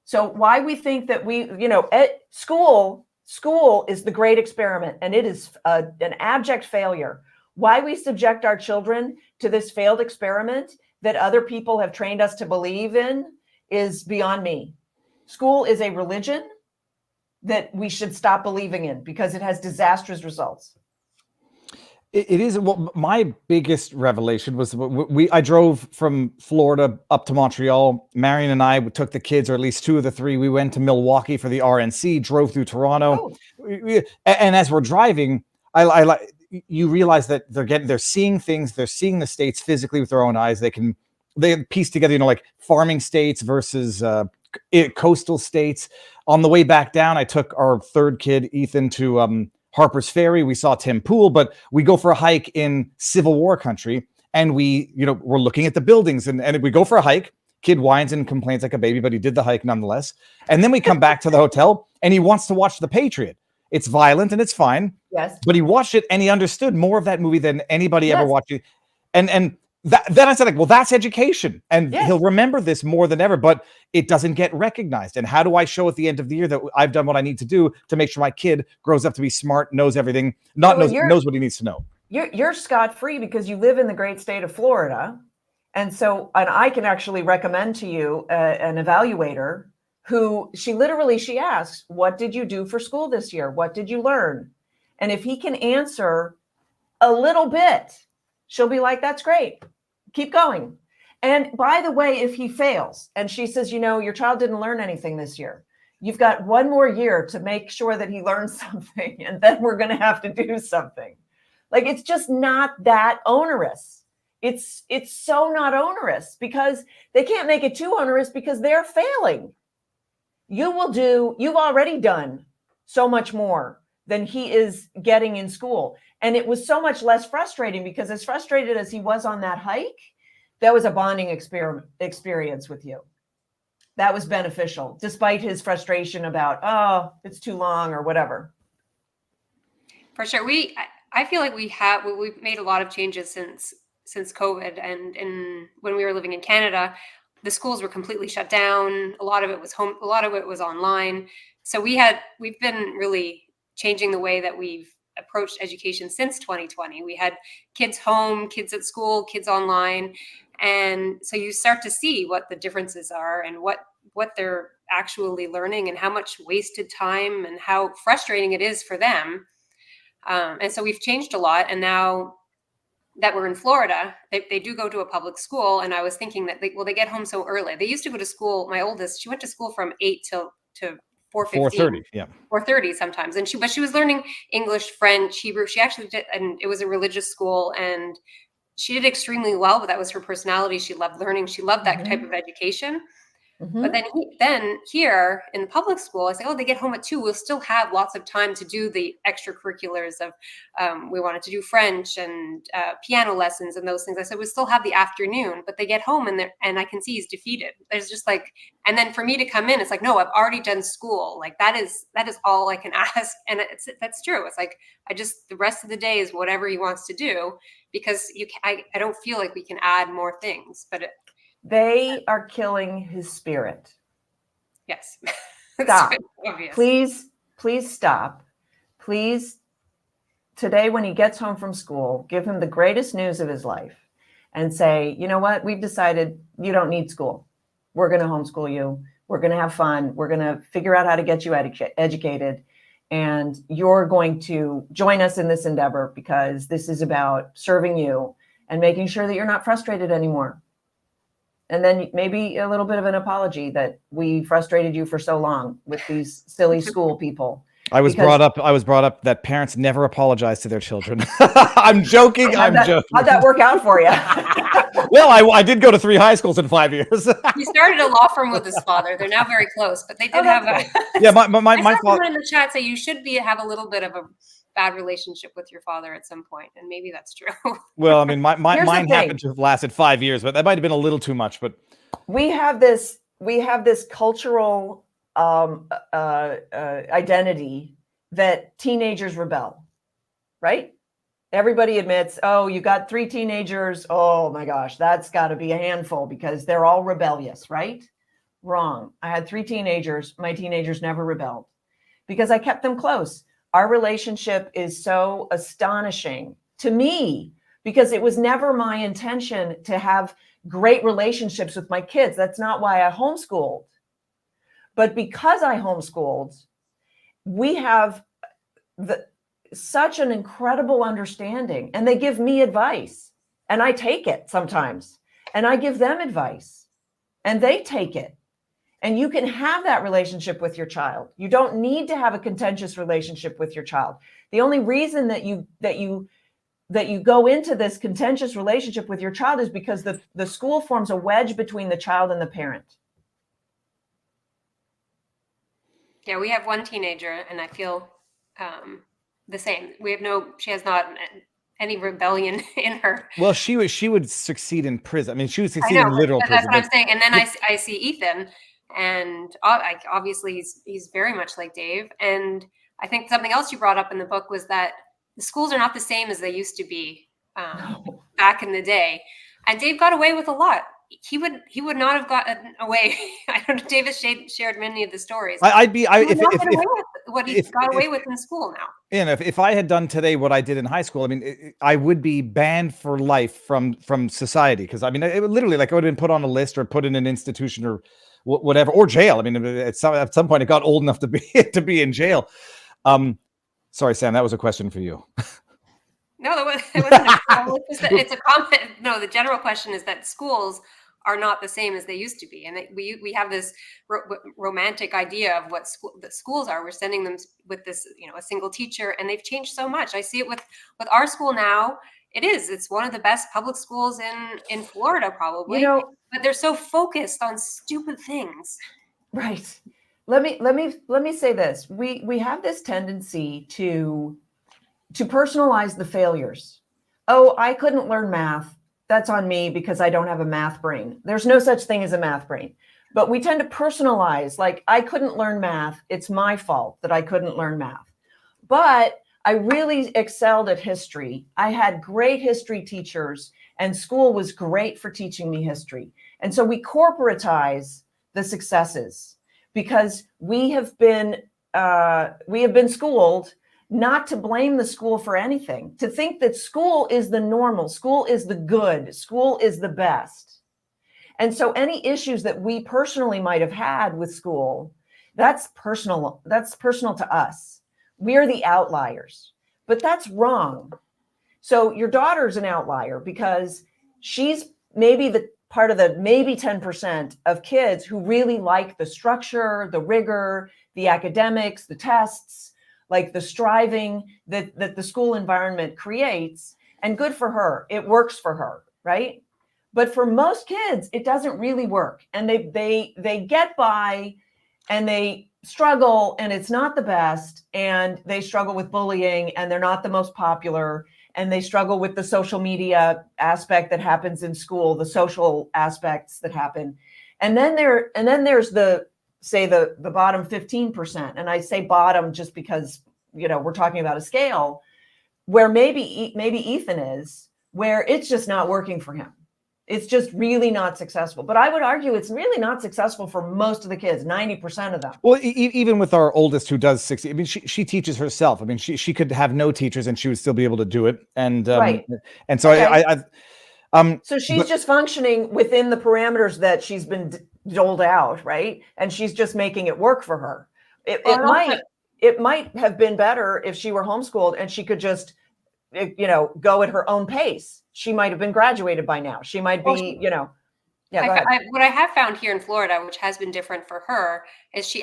So why we think that school is the great experiment, and it is an abject failure. Why we subject our children to this failed experiment that other people have trained us to believe in is beyond me. School is a religion that we should stop believing in because it has disastrous results. It is. Well, my biggest revelation was I drove from Florida up to Montreal. Marian and I took the kids, or at least 2 of the 3. We went to Milwaukee for the RNC, drove through Toronto. Oh. And as we're driving, you realize that they're seeing things. They're seeing the states physically with their own eyes. They piece together, like farming states versus coastal states. On the way back down, I took our 3rd kid, Ethan, to Harper's Ferry. We saw Tim Pool, but we go for a hike in Civil War country. and we're looking at the buildings, and we go for a hike. Kid whines and complains like a baby, but he did the hike nonetheless. And then we come back to the hotel, and he wants to watch The Patriot. It's violent and it's fine. Yes. But he watched it and he understood more of that movie than anybody ever Yes. watched it. And then I said, like, well, that's education. And Yes. he'll remember this more than ever, but it doesn't get recognized. And how do I show at the end of the year that I've done what I need to do to make sure my kid grows up to be smart, knows everything, knows what he needs to know? You're scot-free because you live in the great state of Florida. And I can actually recommend to you an evaluator who she asks, what did you do for school this year? What did you learn? And if he can answer a little bit, she'll be like, that's great. Keep going. And by the way, if he fails and she says, your child didn't learn anything this year, you've got one more year to make sure that he learns something. And then we're going to have to do something. Like, it's just not that onerous. It's so not onerous because they can't make it too onerous because they're failing. You've already done so much more than he is getting in school. And it was so much less frustrating because as frustrated as he was on that hike, that was a bonding experience with you. That was beneficial, despite his frustration about, oh, it's too long or whatever. For sure. I feel like we've made a lot of changes since COVID, and when we were living in Canada, the schools were completely shut down. A lot of it was home. A lot of it was online. So we've been really changing the way that we've approached education since 2020. We had kids home, kids at school, kids online. And so you start to see what the differences are and what they're actually learning and how much wasted time and how frustrating it is for them. And so we've changed a lot. And now that we're in Florida, they do go to a public school. And I was thinking that they get home so early. They used to go to school. My oldest, she went to school from 8 to 4:15, 4:30, yeah, 4:30 sometimes. And she was learning English, French, Hebrew. She actually did, and it was a religious school, and she did extremely well. But that was her personality. She loved learning. She loved that type of education. Mm-hmm. But then here in the public school, I say, they get home at 2. We'll still have lots of time to do the extracurriculars of, we wanted to do French and piano lessons and those things. I said, we still have the afternoon, but they get home and I can see he's defeated. There's just like, and then for me to come in, it's like, no, I've already done school. Like that is all I can ask. And that's true. It's like, the rest of the day is whatever he wants to do because I don't feel like we can add more things, but they are killing his spirit. Yes. Stop. Please stop. Please, today when he gets home from school, give him the greatest news of his life and say, you know what? We've decided you don't need school. We're going to homeschool you. We're going to have fun. We're going to figure out how to get you educated. And you're going to join us in this endeavor because this is about serving you and making sure that you're not frustrated anymore. And then maybe a little bit of an apology that we frustrated you for so long with these silly school people. I was brought up that parents never apologize to their children. I'm joking. Joking. How'd that work out for you? Well, I did go to 3 high schools in 5 years. He started a law firm with his father. They're now very close, but they did have a. Yeah, my I saw father someone in the chat say you should have a little bit of a bad relationship with your father at some point, and maybe that's true. Well, I mean, mine happened to have lasted 5 years, but that might have been a little too much. But we have this cultural identity that teenagers rebel, right? Everybody admits, oh, you got 3 teenagers. Oh my gosh, that's got to be a handful because they're all rebellious, right? Wrong. I had 3 teenagers. My teenagers never rebelled because I kept them close. Our relationship is so astonishing to me because it was never my intention to have great relationships with my kids. That's not why I homeschooled. But because I homeschooled, we have such an incredible understanding, and they give me advice and I take it sometimes, and I give them advice and they take it. And you can have that relationship with your child. You don't need to have a contentious relationship with your child. The only reason that you go into this contentious relationship with your child is because the school forms a wedge between the child and the parent. Yeah, we have one teenager, and I feel the same. She has not any rebellion in her. Well, she would succeed in prison. I mean, she would I succeed know, in literal but that's prison. what I'm saying. And then I see Ethan, and obviously he's very much like Dave. And I think something else you brought up in the book was that the schools are not the same as they used to be back in the day. And Dave got away with a lot. He would not have gotten away. I don't know. Davis shared many of the stories. He would not get away with what he got away with in school now. And if I had done today what I did in high school, I mean, I would be banned for life from society, because I mean, it would literally, like, I would have been put on a list or put in an institution or whatever, or jail. I mean, at some point, it got old enough to be in jail. Sorry, Sam, that was a question for you. No, it wasn't. It's a comment. No, the general question is that schools are not the same as they used to be, and we have this romantic idea of what the schools are. We're sending them with this, a single teacher, and they've changed so much. I see it with our school now. It's one of the best public schools in Florida, probably. But they're so focused on stupid things. Right. Let me say this. We have this tendency to personalize the failures. Oh, I couldn't learn math. That's on me because I don't have a math brain. There's no such thing as a math brain. But we tend to personalize, like, I couldn't learn math. It's my fault that I couldn't learn math. But I really excelled at history. I had great history teachers, and school was great for teaching me history. And so we corporatize the successes because we have been schooled not to blame the school for anything, to think that school is the normal, school is the good, school is the best. And so any issues that we personally might have had with school, that's personal to us. We're the outliers, but that's wrong. So your daughter's an outlier because she's maybe the part of the maybe 10% of kids who really like the structure, the rigor, the academics, the tests, like the striving that the school environment creates. And good for her. It works for her, right? But for most kids, it doesn't really work. And they get by and they struggle, and it's not the best. And they struggle with bullying, and they're not the most popular. And they struggle with the social media aspect that happens in school, the social aspects that happen. And then there's the bottom 15%. And I say bottom just because, we're talking about a scale where maybe Ethan is, where it's just not working for him. It's just really not successful. But I would argue it's really not successful for most of the kids, 90% of them. Well, even with our oldest, who does succeed, I mean, she teaches herself. I mean, she could have no teachers and she would still be able to do it. And right. And so okay. So she's just functioning within the parameters that she's been doled out, right? And she's just making it work for her. It might have been better if she were homeschooled and she could just, go at her own pace. She might have been graduated by now. She might be, Yeah, go ahead. What I have found here in Florida, which has been different for her, is she's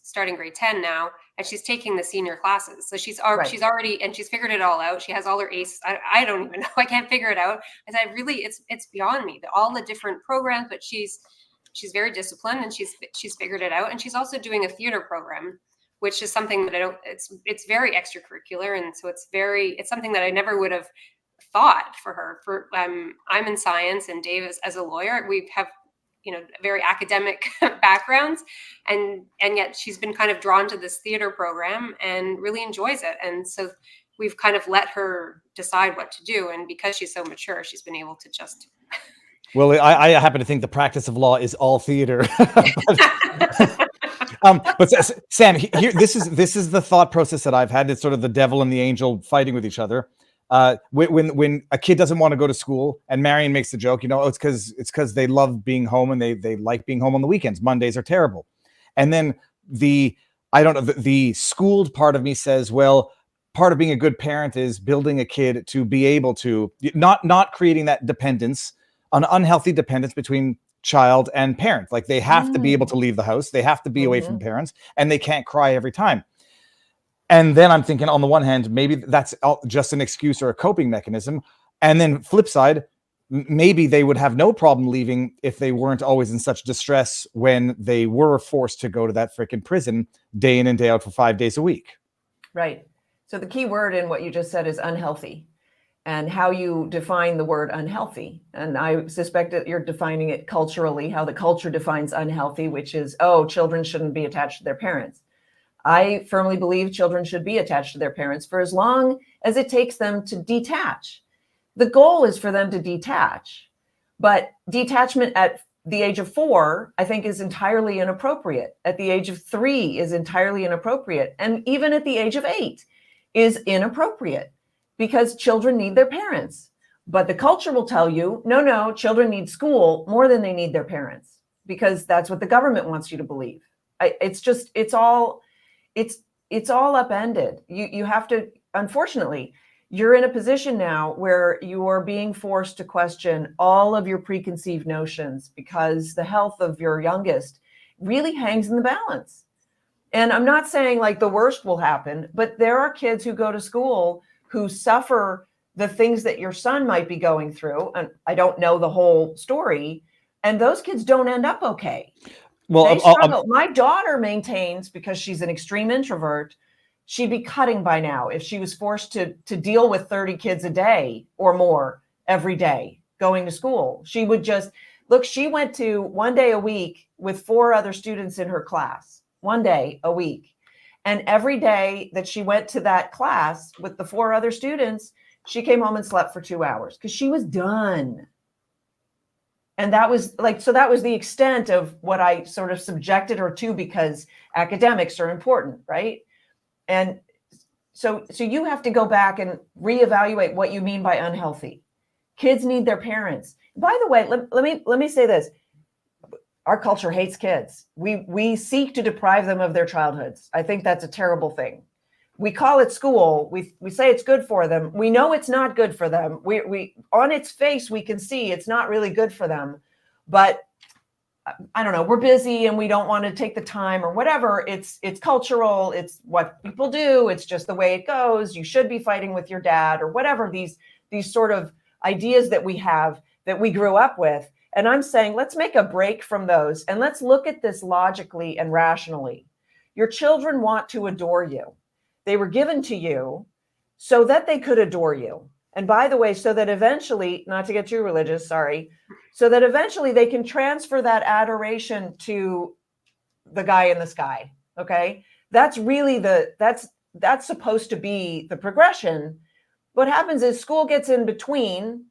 starting grade 10 now, and she's taking the senior classes. So she's already, and she's figured it all out. She has all her aces. I don't even know. I can't figure it out. It's beyond me, all the different programs, but she's very disciplined, and she's figured it out. And she's also doing a theater program, which is something that it's very extracurricular. And so it's something that I never would have thought for her. I'm in science, and Dave is as a lawyer. We have very academic backgrounds, and yet she's been kind of drawn to this theater program and really enjoys it. And so we've kind of let her decide what to do, and because she's so mature, she's been able to just well, I happen to think the practice of law is all theater. But Sam, here, this is the thought process that I've had. It's sort of the devil and the angel fighting with each other. When a kid doesn't want to go to school, and Marian makes the joke, it's because they love being home, and they like being home on the weekends. Mondays are terrible. And then the schooled part of me says, well, part of being a good parent is building a kid to be able to not creating that dependence, an unhealthy dependence between child and parent. Like, they have to be able to leave the house. They have to be away from parents, and they can't cry every time. And then I'm thinking, on the one hand, maybe that's just an excuse or a coping mechanism. And then flip side, maybe they would have no problem leaving if they weren't always in such distress when they were forced to go to that freaking prison day in and day out for 5 days a week. Right. So the key word in what you just said is unhealthy, and how you define the word unhealthy. And I suspect that you're defining it culturally, how the culture defines unhealthy, which is, oh, children shouldn't be attached to their parents. I firmly believe children should be attached to their parents for as long as it takes them to detach. The goal is for them to detach, but detachment at the age of 4, I think, is entirely inappropriate. At the age of 3 is entirely inappropriate. And even at the age of 8 is inappropriate, because children need their parents. But the culture will tell you, no, children need school more than they need their parents, because that's what the government wants you to believe. It's all upended. You have to, unfortunately, you're in a position now where you are being forced to question all of your preconceived notions, because the health of your youngest really hangs in the balance. And I'm not saying like the worst will happen, but there are kids who go to school who suffer the things that your son might be going through. And I don't know the whole story. And those kids don't end up okay. Well, They struggle. My daughter maintains, because she's an extreme introvert, she'd be cutting by now if she was forced to deal with 30 kids a day or more every day going to school. She would just, look, she went to 1 day a week with 4 other students in her class, 1 day a week. And every day that she went to that class with the 4 other students, she came home and slept for 2 hours because she was done. And that was like, so that was the extent of what I sort of subjected her to, because academics are important, right? And so you have to go back and reevaluate what you mean by unhealthy. Kids need their parents. By the way, let me say this. Our culture hates kids. We seek to deprive them of their childhoods. I think that's a terrible thing. We call it school. We say it's good for them. We know it's not good for them. We on its face, we can see it's not really good for them. But I don't know, we're busy and we don't want to take the time or whatever. It's cultural. It's what people do. It's just the way it goes. You should be fighting with your dad or whatever, these sort of ideas that we have, that we grew up with. And I'm saying, let's make a break from those and let's look at this logically and rationally. Your children want to adore you. They were given to you so that they could adore you. And by the way, so that eventually, not to get too religious, sorry, so that eventually they can transfer that adoration to the guy in the sky. Okay. That's really that's supposed to be the progression. What happens is school gets in between.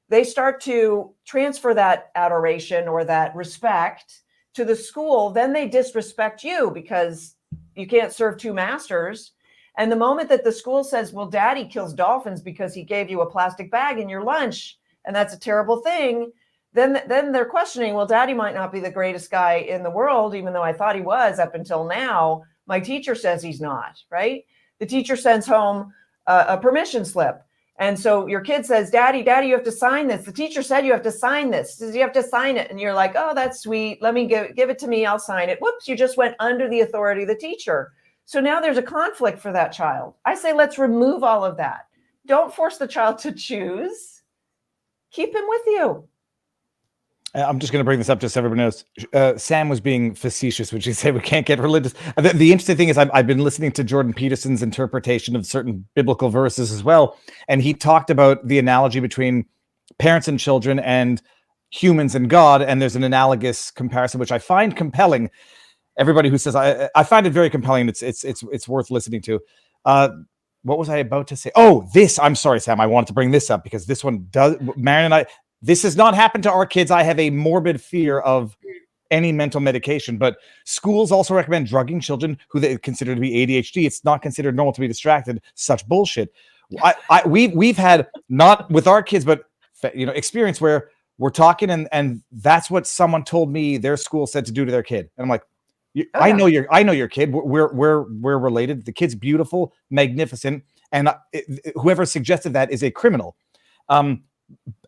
They start to transfer that adoration or that respect to the school. Then they disrespect you because you can't serve 2 masters. And the moment that the school says, well, daddy kills dolphins because he gave you a plastic bag in your lunch, and that's a terrible thing, then they're questioning, well, daddy might not be the greatest guy in the world, even though I thought he was up until now. My teacher says he's not, right? The teacher sends home a permission slip. And so your kid says, daddy, you have to sign this. The teacher said you have to sign this. Says you have to sign it. And you're like, oh, that's sweet. Let me give it to me. I'll sign it. Whoops, you just went under the authority of the teacher. So now there's a conflict for that child. I say, let's remove all of that. Don't force the child to choose. Keep him with you. I'm just going to bring this up just so everybody knows. Sam was being facetious when she said we can't get religious. The interesting thing is I've been listening to Jordan Peterson's interpretation of certain biblical verses as well. And he talked about the analogy between parents and children and humans and God. And there's an analogous comparison, which I find compelling. Everybody who says, I find it very compelling. It's worth listening to. What was I about to say? Oh, I'm sorry, Sam. I wanted to bring this up because this one does, Marian and I, this has not happened to our kids. I have a morbid fear of any mental medication, but schools also recommend drugging children who they consider to be ADHD. It's not considered normal to be distracted. Such bullshit. We've had, not with our kids, but experience where we're talking and that's what someone told me their school said to do to their kid. And I'm like, I know your kid. We're related. The kid's beautiful, magnificent, and whoever suggested that is a criminal.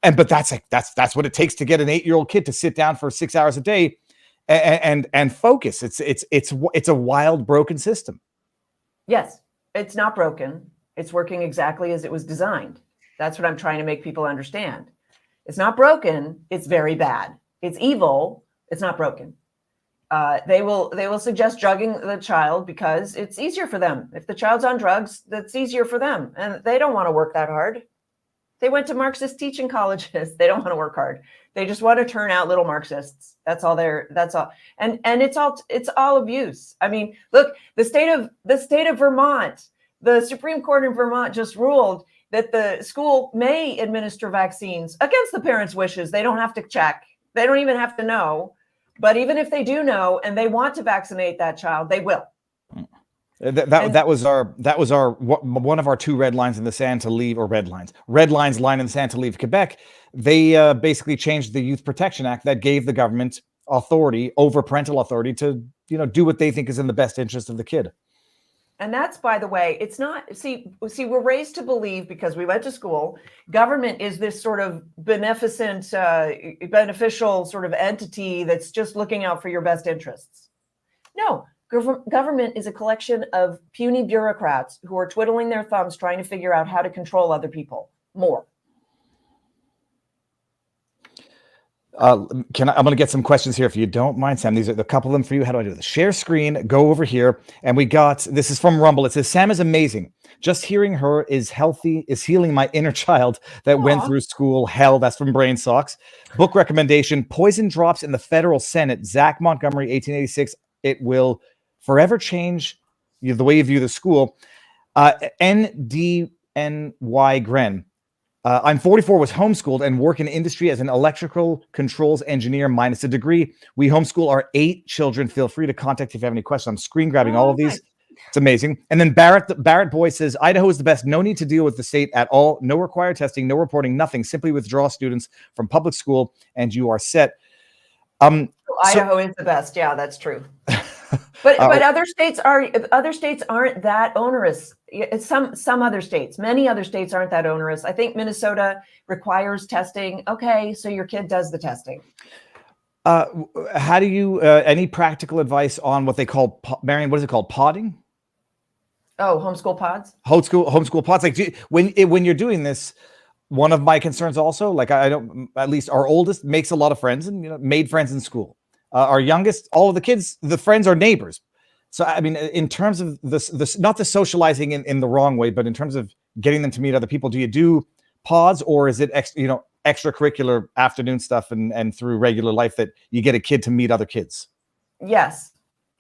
But that's what it takes to get an 8-year-old kid to sit down for 6 hours a day and focus. It's a wild, broken system. Yes, it's not broken. It's working exactly as it was designed. That's what I'm trying to make people understand. It's not broken. It's very bad. It's evil. It's not broken. They will suggest drugging the child because it's easier for them. If the child's on drugs, that's easier for them, and they don't want to work that hard. They went to Marxist teaching colleges. They don't want to work hard. They just want to turn out little Marxists. That's all. And it's all abuse. I mean, look, the state of Vermont, the Supreme Court in Vermont just ruled that the school may administer vaccines against the parents' wishes. They don't have to check. They don't even have to know. But even if they do know and they want to vaccinate that child, they will. That was one of our two red lines in the sand to leave, or red lines line in the sand to leave Quebec. They basically changed the Youth Protection Act that gave the government authority over parental authority to, do what they think is in the best interest of the kid. And that's, by the way, it's not, see, we're raised to believe, because we went to school, government is this sort of beneficent, beneficial sort of entity that's just looking out for your best interests. No, government is a collection of puny bureaucrats who are twiddling their thumbs trying to figure out how to control other people more. I'm going to get some questions here if you don't mind, Sam. These are a couple of them for you. How do I do this? Share screen, go over here. And this is from Rumble. It says, Sam is amazing. Just hearing her is healing my inner child that went through school hell. That's from Brain Socks. Book recommendation, Poison Drops in the Federal Senate, Zach Montgomery, 1886. It will forever change the way you view the school. NDNY Gren. I'm 44, was homeschooled and work in industry as an electrical controls engineer minus a degree. We homeschool our 8 children. Feel free to contact if you have any questions. I'm screen grabbing all of these. Nice. It's amazing. And then Barrett Boy says, Idaho is the best. No need to deal with the state at all. No required testing, no reporting, nothing. Simply withdraw students from public school and you are set. Idaho is the best. Yeah, that's true. But other states aren't that onerous. Some other states, many other states aren't that onerous. I think Minnesota requires testing. Okay, so your kid does the testing. How do you any practical advice on what they call, Marian? What is it called? Podding? Oh, homeschool pods. Homeschool pods. Like when you're doing this, one of my concerns also, like at least our oldest makes a lot of friends and made friends in school. Our youngest, all of the kids, the friends are neighbors. So, I mean, in terms of this, not the socializing in the wrong way, but in terms of getting them to meet other people, do you do pods, or is it extracurricular afternoon stuff and through regular life that you get a kid to meet other kids? Yes,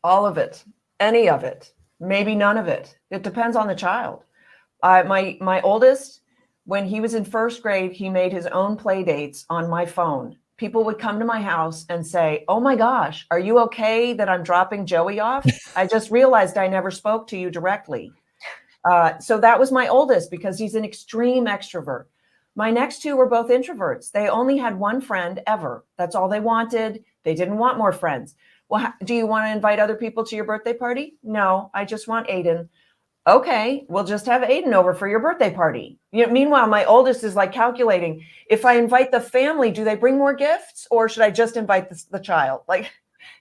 all of it, any of it, maybe none of it. It depends on the child. My oldest, when he was in first grade, he made his own play dates on my phone. People would come to my house and say, oh my gosh, are you okay that I'm dropping Joey off? I just realized I never spoke to you directly. So that was my oldest because he's an extreme extrovert. My next 2 were both introverts. They only had one friend ever. That's all they wanted. They didn't want more friends. Well, do you want to invite other people to your birthday party? No, I just want Aiden. Okay, we'll just have Aiden over for your birthday party. Meanwhile, my oldest is like calculating, if I invite the family, do they bring more gifts, or should I just invite the child? Like,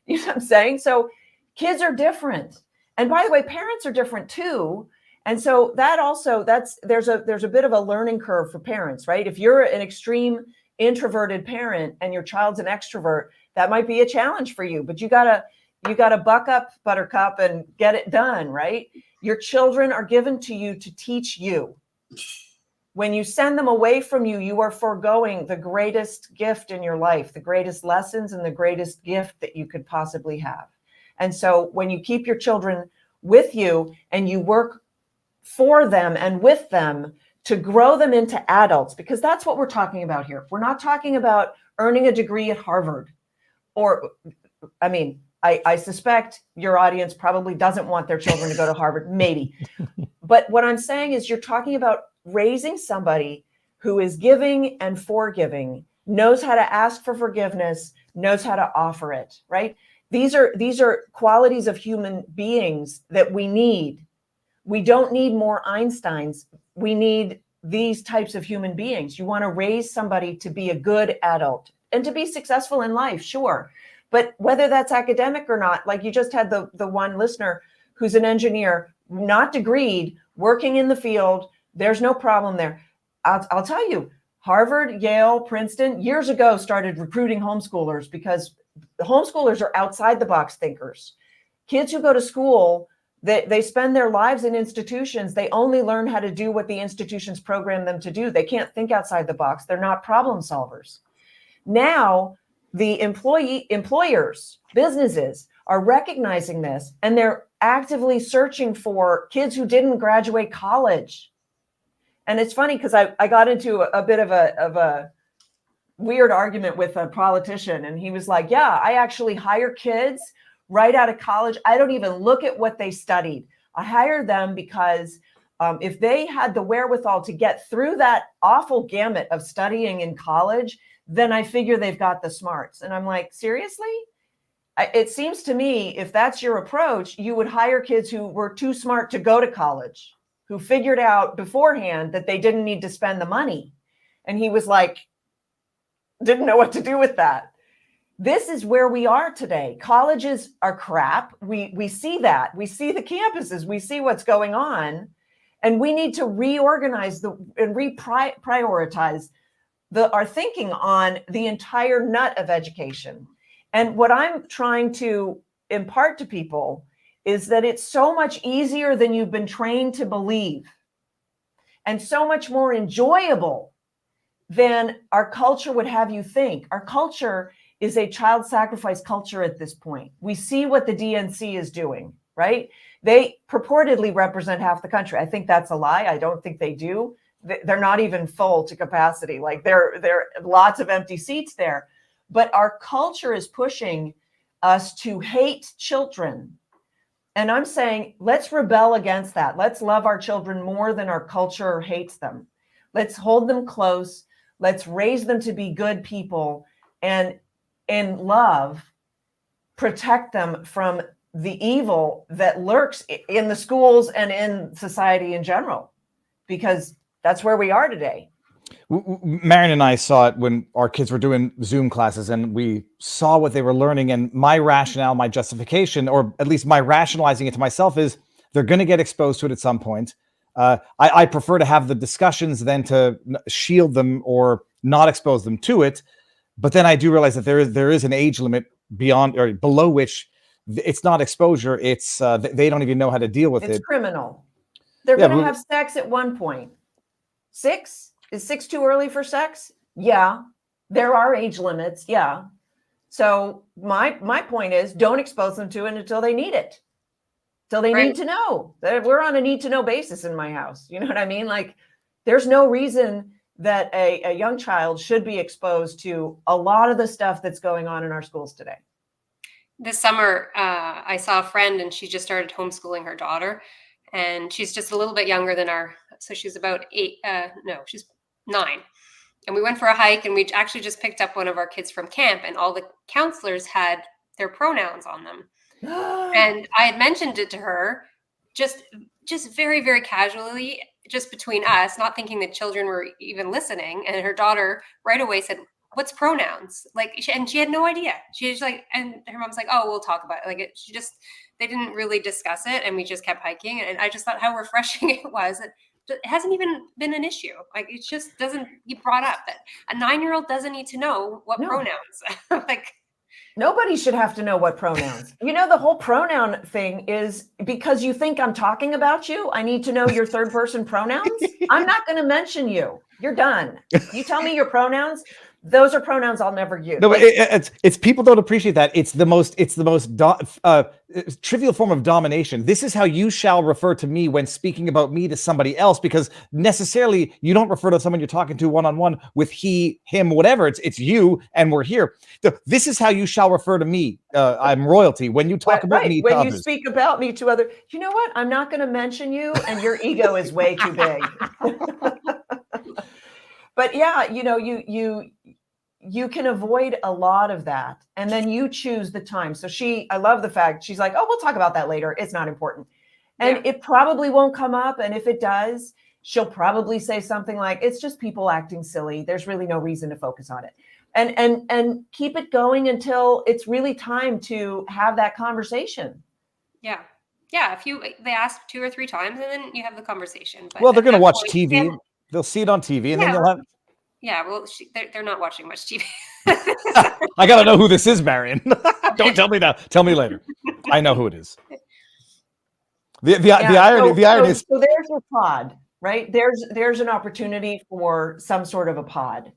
you know what I'm saying? So kids are different. And by the way, parents are different too. And so that also, there's a bit of a learning curve for parents, right? If you're an extreme introverted parent and your child's an extrovert, that might be a challenge for you, but you gotta buck up, Buttercup, and get it done, right? Your children are given to you to teach you. When you send them away from you, you are foregoing the greatest gift in your life, the greatest lessons and the greatest gift that you could possibly have. And so when you keep your children with you and you work for them and with them to grow them into adults, because that's what we're talking about here. We're not talking about earning a degree at Harvard, or, I mean, I suspect your audience probably doesn't want their children to go to Harvard, maybe. But what I'm saying is you're talking about raising somebody who is giving and forgiving, knows how to ask for forgiveness, knows how to offer it, right? These are qualities of human beings that we need. We don't need more Einsteins. We need these types of human beings. You want to raise somebody to be a good adult and to be successful in life, sure. But whether that's academic or not, like you just had the one listener who's an engineer, not degreed, working in the field, there's no problem there. I'll tell you, Harvard, Yale, Princeton, years ago started recruiting homeschoolers because the homeschoolers are outside the box thinkers. Kids who go to school, they spend their lives in institutions. They only learn how to do what the institutions program them to do. They can't think outside the box. They're not problem solvers. Now, the employers, businesses are recognizing this, and they're actively searching for kids who didn't graduate college. And it's funny because I got into a bit of a weird argument with a politician, and he was like, yeah, I actually hire kids right out of college. I don't even look at what they studied. I hire them because if they had the wherewithal to get through that awful gamut of studying in college, then I figure they've got the smarts. And I'm like, seriously? It seems to me, if that's your approach, you would hire kids who were too smart to go to college, who figured out beforehand that they didn't need to spend the money. And he was like, didn't know what to do with that. This is where we are today. Colleges are crap. We see that. We see the campuses. We see what's going on. And we need to reorganize and reprioritize our thinking on the entire nut of education. And what I'm trying to impart to people is that it's so much easier than you've been trained to believe, and so much more enjoyable than our culture would have you think. Our culture is a child sacrifice culture at this point. We see what the DNC is doing, right? They purportedly represent half the country. I think that's a lie. I don't think they do. They're not even full to capacity. Like there are lots of empty seats there. But our culture is pushing us to hate children. And I'm saying, let's rebel against that. Let's love our children more than our culture hates them. Let's hold them close. Let's raise them to be good people, and in love, protect them from the evil that lurks in the schools and in society in general, because that's where we are today. Marian and I saw it when our kids were doing Zoom classes, and we saw what they were learning. And my rationale, my justification, or at least my rationalizing it to myself, is they're going to get exposed to it at some point. I prefer to have the discussions than to shield them or not expose them to it. But then I do realize that there is an age limit beyond or below which it's not exposure. It's they don't even know how to deal with it. It's criminal. They're going to have sex at one point. 6? Is 6 too early for sex? Yeah. There are age limits. Yeah. So my point is, don't expose them to it until they need it. Till they need to know. We're on a need to know basis in my house. You know what I mean? Like, there's no reason that a young child should be exposed to a lot of the stuff that's going on in our schools today. This summer, I saw a friend, and she just started homeschooling her daughter, and she's just a little bit younger than so she's about 8. No, she's 9. And we went for a hike, and we actually just picked up one of our kids from camp, and all the counselors had their pronouns on them. And I had mentioned it to her just very, very casually, just between us, not thinking that children were even listening. And her daughter right away said, "What's pronouns?" And she had no idea. She was like, and her mom's like, "Oh, we'll talk about it." They didn't really discuss it, and we just kept hiking. And I just thought how refreshing it was. It hasn't even been an issue. Like, it just doesn't get brought up that a 9-year-old doesn't need to know what pronouns. Nobody should have to know what pronouns. The whole pronoun thing is because you think I'm talking about you. I need to know your third person pronouns. I'm not going to mention you. You're done. You tell me your pronouns. Those are pronouns I'll never use. No, but it's people don't appreciate that. It's the most trivial form of domination. This is how you shall refer to me when speaking about me to somebody else, because necessarily you don't refer to someone you're talking to one-on-one with he, him, whatever. It's you, and we're here. This is how you shall refer to me. I'm royalty. When you talk about me to when you others. speak about me to other, you know what? I'm not going to mention you, and your ego is way too big. But yeah, you can avoid a lot of that, and then you choose the time. So I love the fact she's like, "Oh, we'll talk about that later. It's not important." And it probably won't come up. And if it does, she'll probably say something like, "It's just people acting silly. There's really no reason to focus on it." And keep it going until it's really time to have that conversation. Yeah. Yeah. They ask 2 or 3 times, and then you have the conversation. But well, they're going to watch TV. They'll see it on TV, and then you'll have. Yeah, well, they're not watching much TV. I gotta know who this is, Marian. Don't tell me now. Tell me later. I know who it is. The irony is, so there's your pod, right? There's an opportunity for some sort of a pod,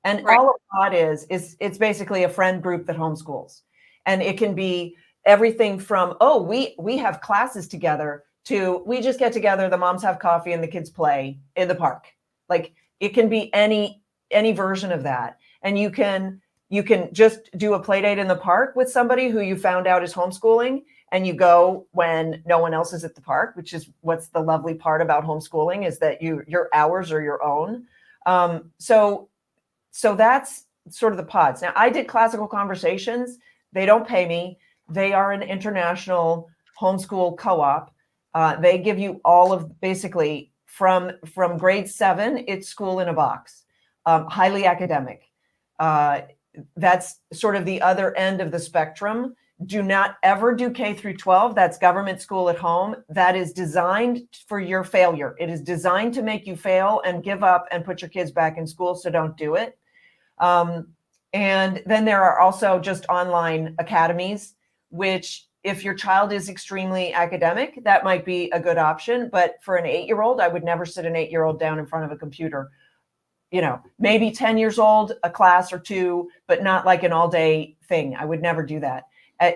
and Right. all a pod is it's basically a friend group that homeschools, and it can be everything from we have classes together to we just get together, the moms have coffee and the kids play in the park. Like it can be any version of that, and you can just do a play date in the park with somebody who you found out is homeschooling, and you go when no one else is at the park, which is what's the lovely part about homeschooling, is that your hours are your own. So that's sort of the pods. Now, I did Classical Conversations. They don't pay me. They are an international homeschool co-op. They give you all of basically from grade 7, it's school in a box, highly academic. That's sort of the other end of the spectrum. Do not ever do K through 12. That's government school at home. That is designed for your failure. It is designed to make you fail and give up and put your kids back in school. So don't do it. And then there are also just online academies, which if your child is extremely academic, that might be a good option. But for an 8-year-old, I would never sit an 8-year-old down in front of a computer. Maybe 10 years old, a class or two, but not like an all day thing. I would never do that.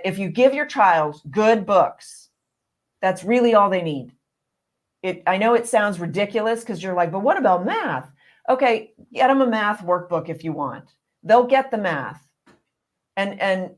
If you give your child good books, that's really all they need. I know it sounds ridiculous because you're like, but what about math? Okay, get them a math workbook if you want. They'll get the math. And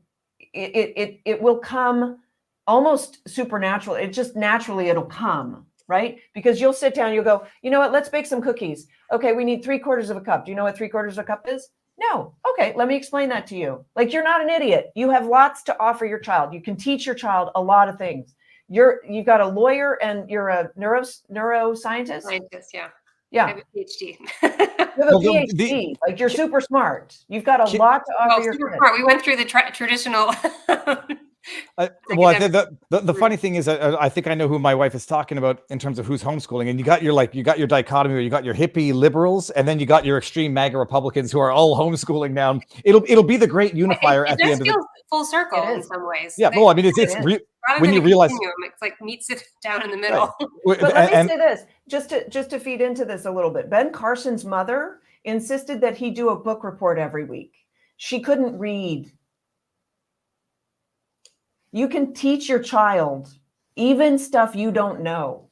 it will come almost supernatural. It just naturally it'll come, right? Because you'll sit down, you'll go, you know what, let's bake some cookies. Okay, we need 3/4 of a cup. Do you know what 3/4 of a cup is? No. Okay, let me explain that to you. Like, you're not an idiot. You have lots to offer your child. You can teach your child a lot of things. You've got a lawyer and you're a neuroscientist. Scientist, yeah. Yeah. I have a PhD. You have a PhD. Like, you're super smart. You've got a lot to offer your super kids. smart. We went through the traditional. The funny thing is, I think I know who my wife is talking about in terms of who's homeschooling. And you got your dichotomy where you got your hippie liberals, and then you got your extreme MAGA Republicans who are all homeschooling now. It'll be the great unifier at the end of the full circle in some ways. Yeah, well, I mean, it's when you realize it's like meets it down in the middle. Right. But let me say this, just to feed into this a little bit. Ben Carson's mother insisted that he do a book report every week. She couldn't read. You can teach your child even stuff you don't know.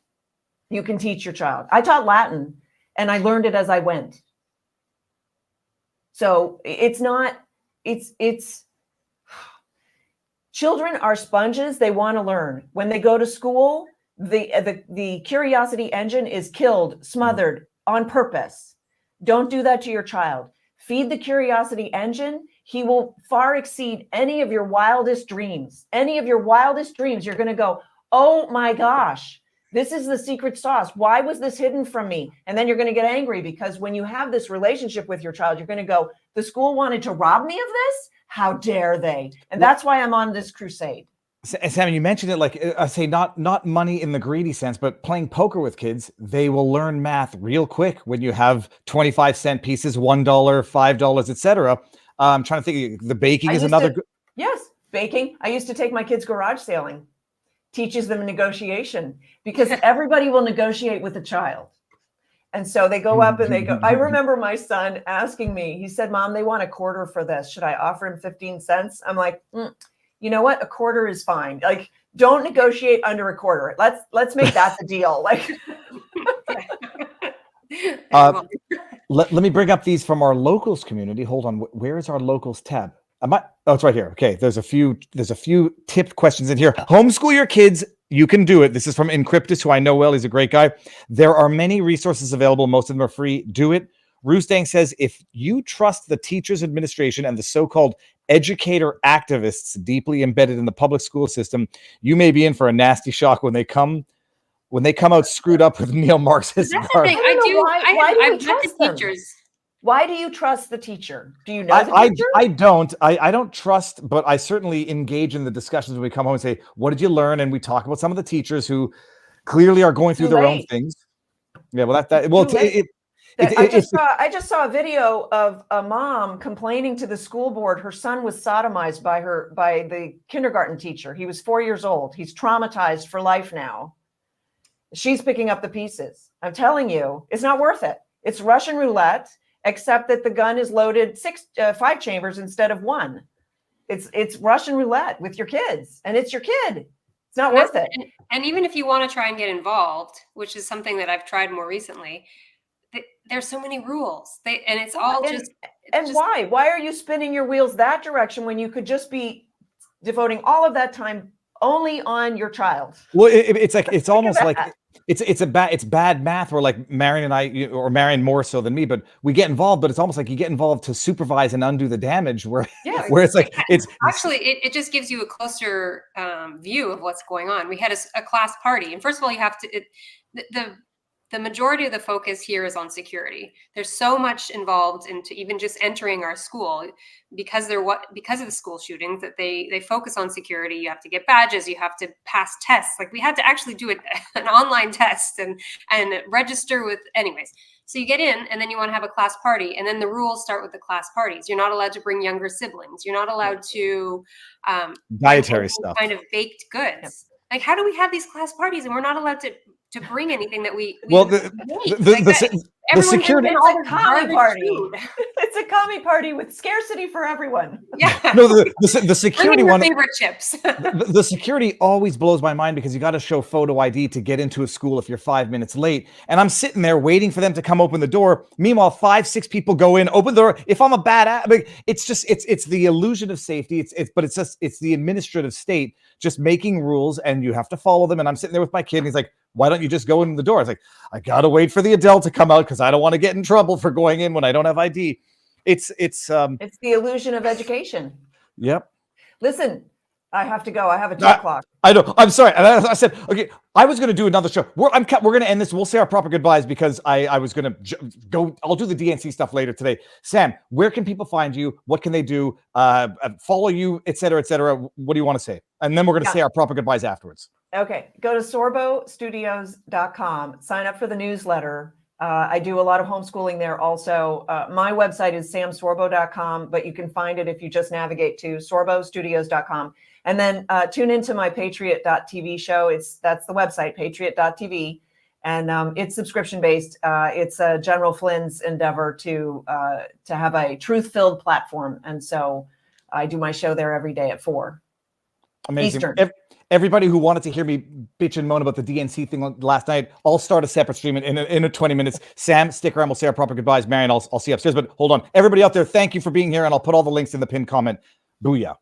You can teach your child. I taught Latin and I learned it as I went. So it's children are sponges. They want to learn. When they go to school, the curiosity engine is killed, smothered on purpose. Don't do that to your child. Feed the curiosity engine. He will far exceed any of your wildest dreams. Any of your wildest dreams, you're going to go, oh my gosh, this is the secret sauce. Why was this hidden from me? And then you're going to get angry because when you have this relationship with your child, you're going to go, the school wanted to rob me of this? How dare they? And that's why I'm on this crusade. Sam, you mentioned it, like I say, not money in the greedy sense, but playing poker with kids, they will learn math real quick when you have 25-cent pieces, $1, $5, etc. I'm trying to think. The baking is another. Yes, baking. I used to take my kids garage sailing. Teaches them negotiation because everybody will negotiate with a child. And so they go up and they go. I remember my son asking me. He said, "Mom, they want a quarter for this. Should I offer him 15 cents?" I'm like, you know what? A quarter is fine. Like, don't negotiate under a quarter. Let's make that the deal. Like. Let me bring up these from our locals community. Hold on. Where is our locals tab? Oh, it's right here. Okay. There's a few tip questions in here. Homeschool your kids. You can do it. This is from Encryptus, who I know well. He's a great guy. There are many resources available. Most of them are free. Do it. Roostang says, if you trust the teachers' administration and the so-called educator activists deeply embedded in the public school system, you may be in for a nasty shock when they come out screwed up with neo-Marxist. That's the thing. I've met the teachers. Why do you trust the teacher? Do you know the teacher? I don't. I don't trust, but I certainly engage in the discussions when we come home and say, what did you learn? And we talk about some of the teachers who clearly are going through their own things. Yeah, well, I just saw a video of a mom complaining to the school board. Her son was sodomized by the kindergarten teacher. He was 4 years old. He's traumatized for life now. She's picking up the pieces. I'm telling you, it's not worth it. It's Russian roulette, except that the gun is loaded 5 chambers instead of 1. It's Russian roulette with your kids, and it's your kid. It's not worth it. And even if you want to try and get involved, which is something that I've tried more recently, there's so many rules. And it's all just. And why? Why are you spinning your wheels that direction when you could just be devoting all of that time only on your child? Well, it's like it's almost like it's bad math. Where like Marian and I, or Marian more so than me, but we get involved. But it's almost like you get involved to supervise and undo the damage. Where it's like it's actually it just gives you a closer view of what's going on. We had a class party, and first of all, you have to the majority of the focus here is on security. There's so much involved into even just entering our school because of the school shootings that they focus on security. You have to get badges, you have to pass tests. Like we had to actually do an online test and register with anyways. So you get in and then you want to have a class party, and then the rules start with the class parties. You're not allowed to bring younger siblings. You're not allowed to dietary stuff, kind of baked goods. Yep. Like how do we have these class parties and we're not allowed to bring anything that we the security, it's a commie party. It's a commie party with scarcity for everyone. Yeah. No, the security one. Favorite chips. the security always blows my mind because you got to show photo ID to get into a school if you're 5 minutes late. And I'm sitting there waiting for them to come open the door. Meanwhile, 5-6 people go in, open the door. If I'm a bad, it's just it's the illusion of safety. It's the administrative state just making rules, and you have to follow them. And I'm sitting there with my kid, and he's like, "Why don't you just go in the door?" It's like, I gotta wait for the adult to come out because I don't want to get in trouble for going in when I don't have ID. It's the illusion of education. Yep. Listen, I have to go. I have a 2 o'clock. I know. I'm sorry. And I said, okay, I was going to do another show. We're going to end this. We'll say our proper goodbyes because I was going to go. I'll do the DNC stuff later today. Sam, where can people find you? What can they do? Follow you, et cetera, et cetera. What do you want to say? And then we're going to say our proper goodbyes afterwards. Okay. Go to sorbostudios.com. Sign up for the newsletter. I do a lot of homeschooling there also. My website is samsorbo.com, but you can find it if you just navigate to sorbostudios.com. And then tune into my patriot.tv show. That's the website, patriot.tv. And it's subscription-based. It's General Flynn's endeavor to have a truth-filled platform. And so I do my show there every day at 4 Amazing. Eastern. Everybody who wanted to hear me bitch and moan about the DNC thing last night, I'll start a separate stream in 20 minutes. Sam, stick around. We'll say our proper goodbyes. Marian, I'll see you upstairs. But hold on. Everybody out there, thank you for being here. And I'll put all the links in the pinned comment. Booyah.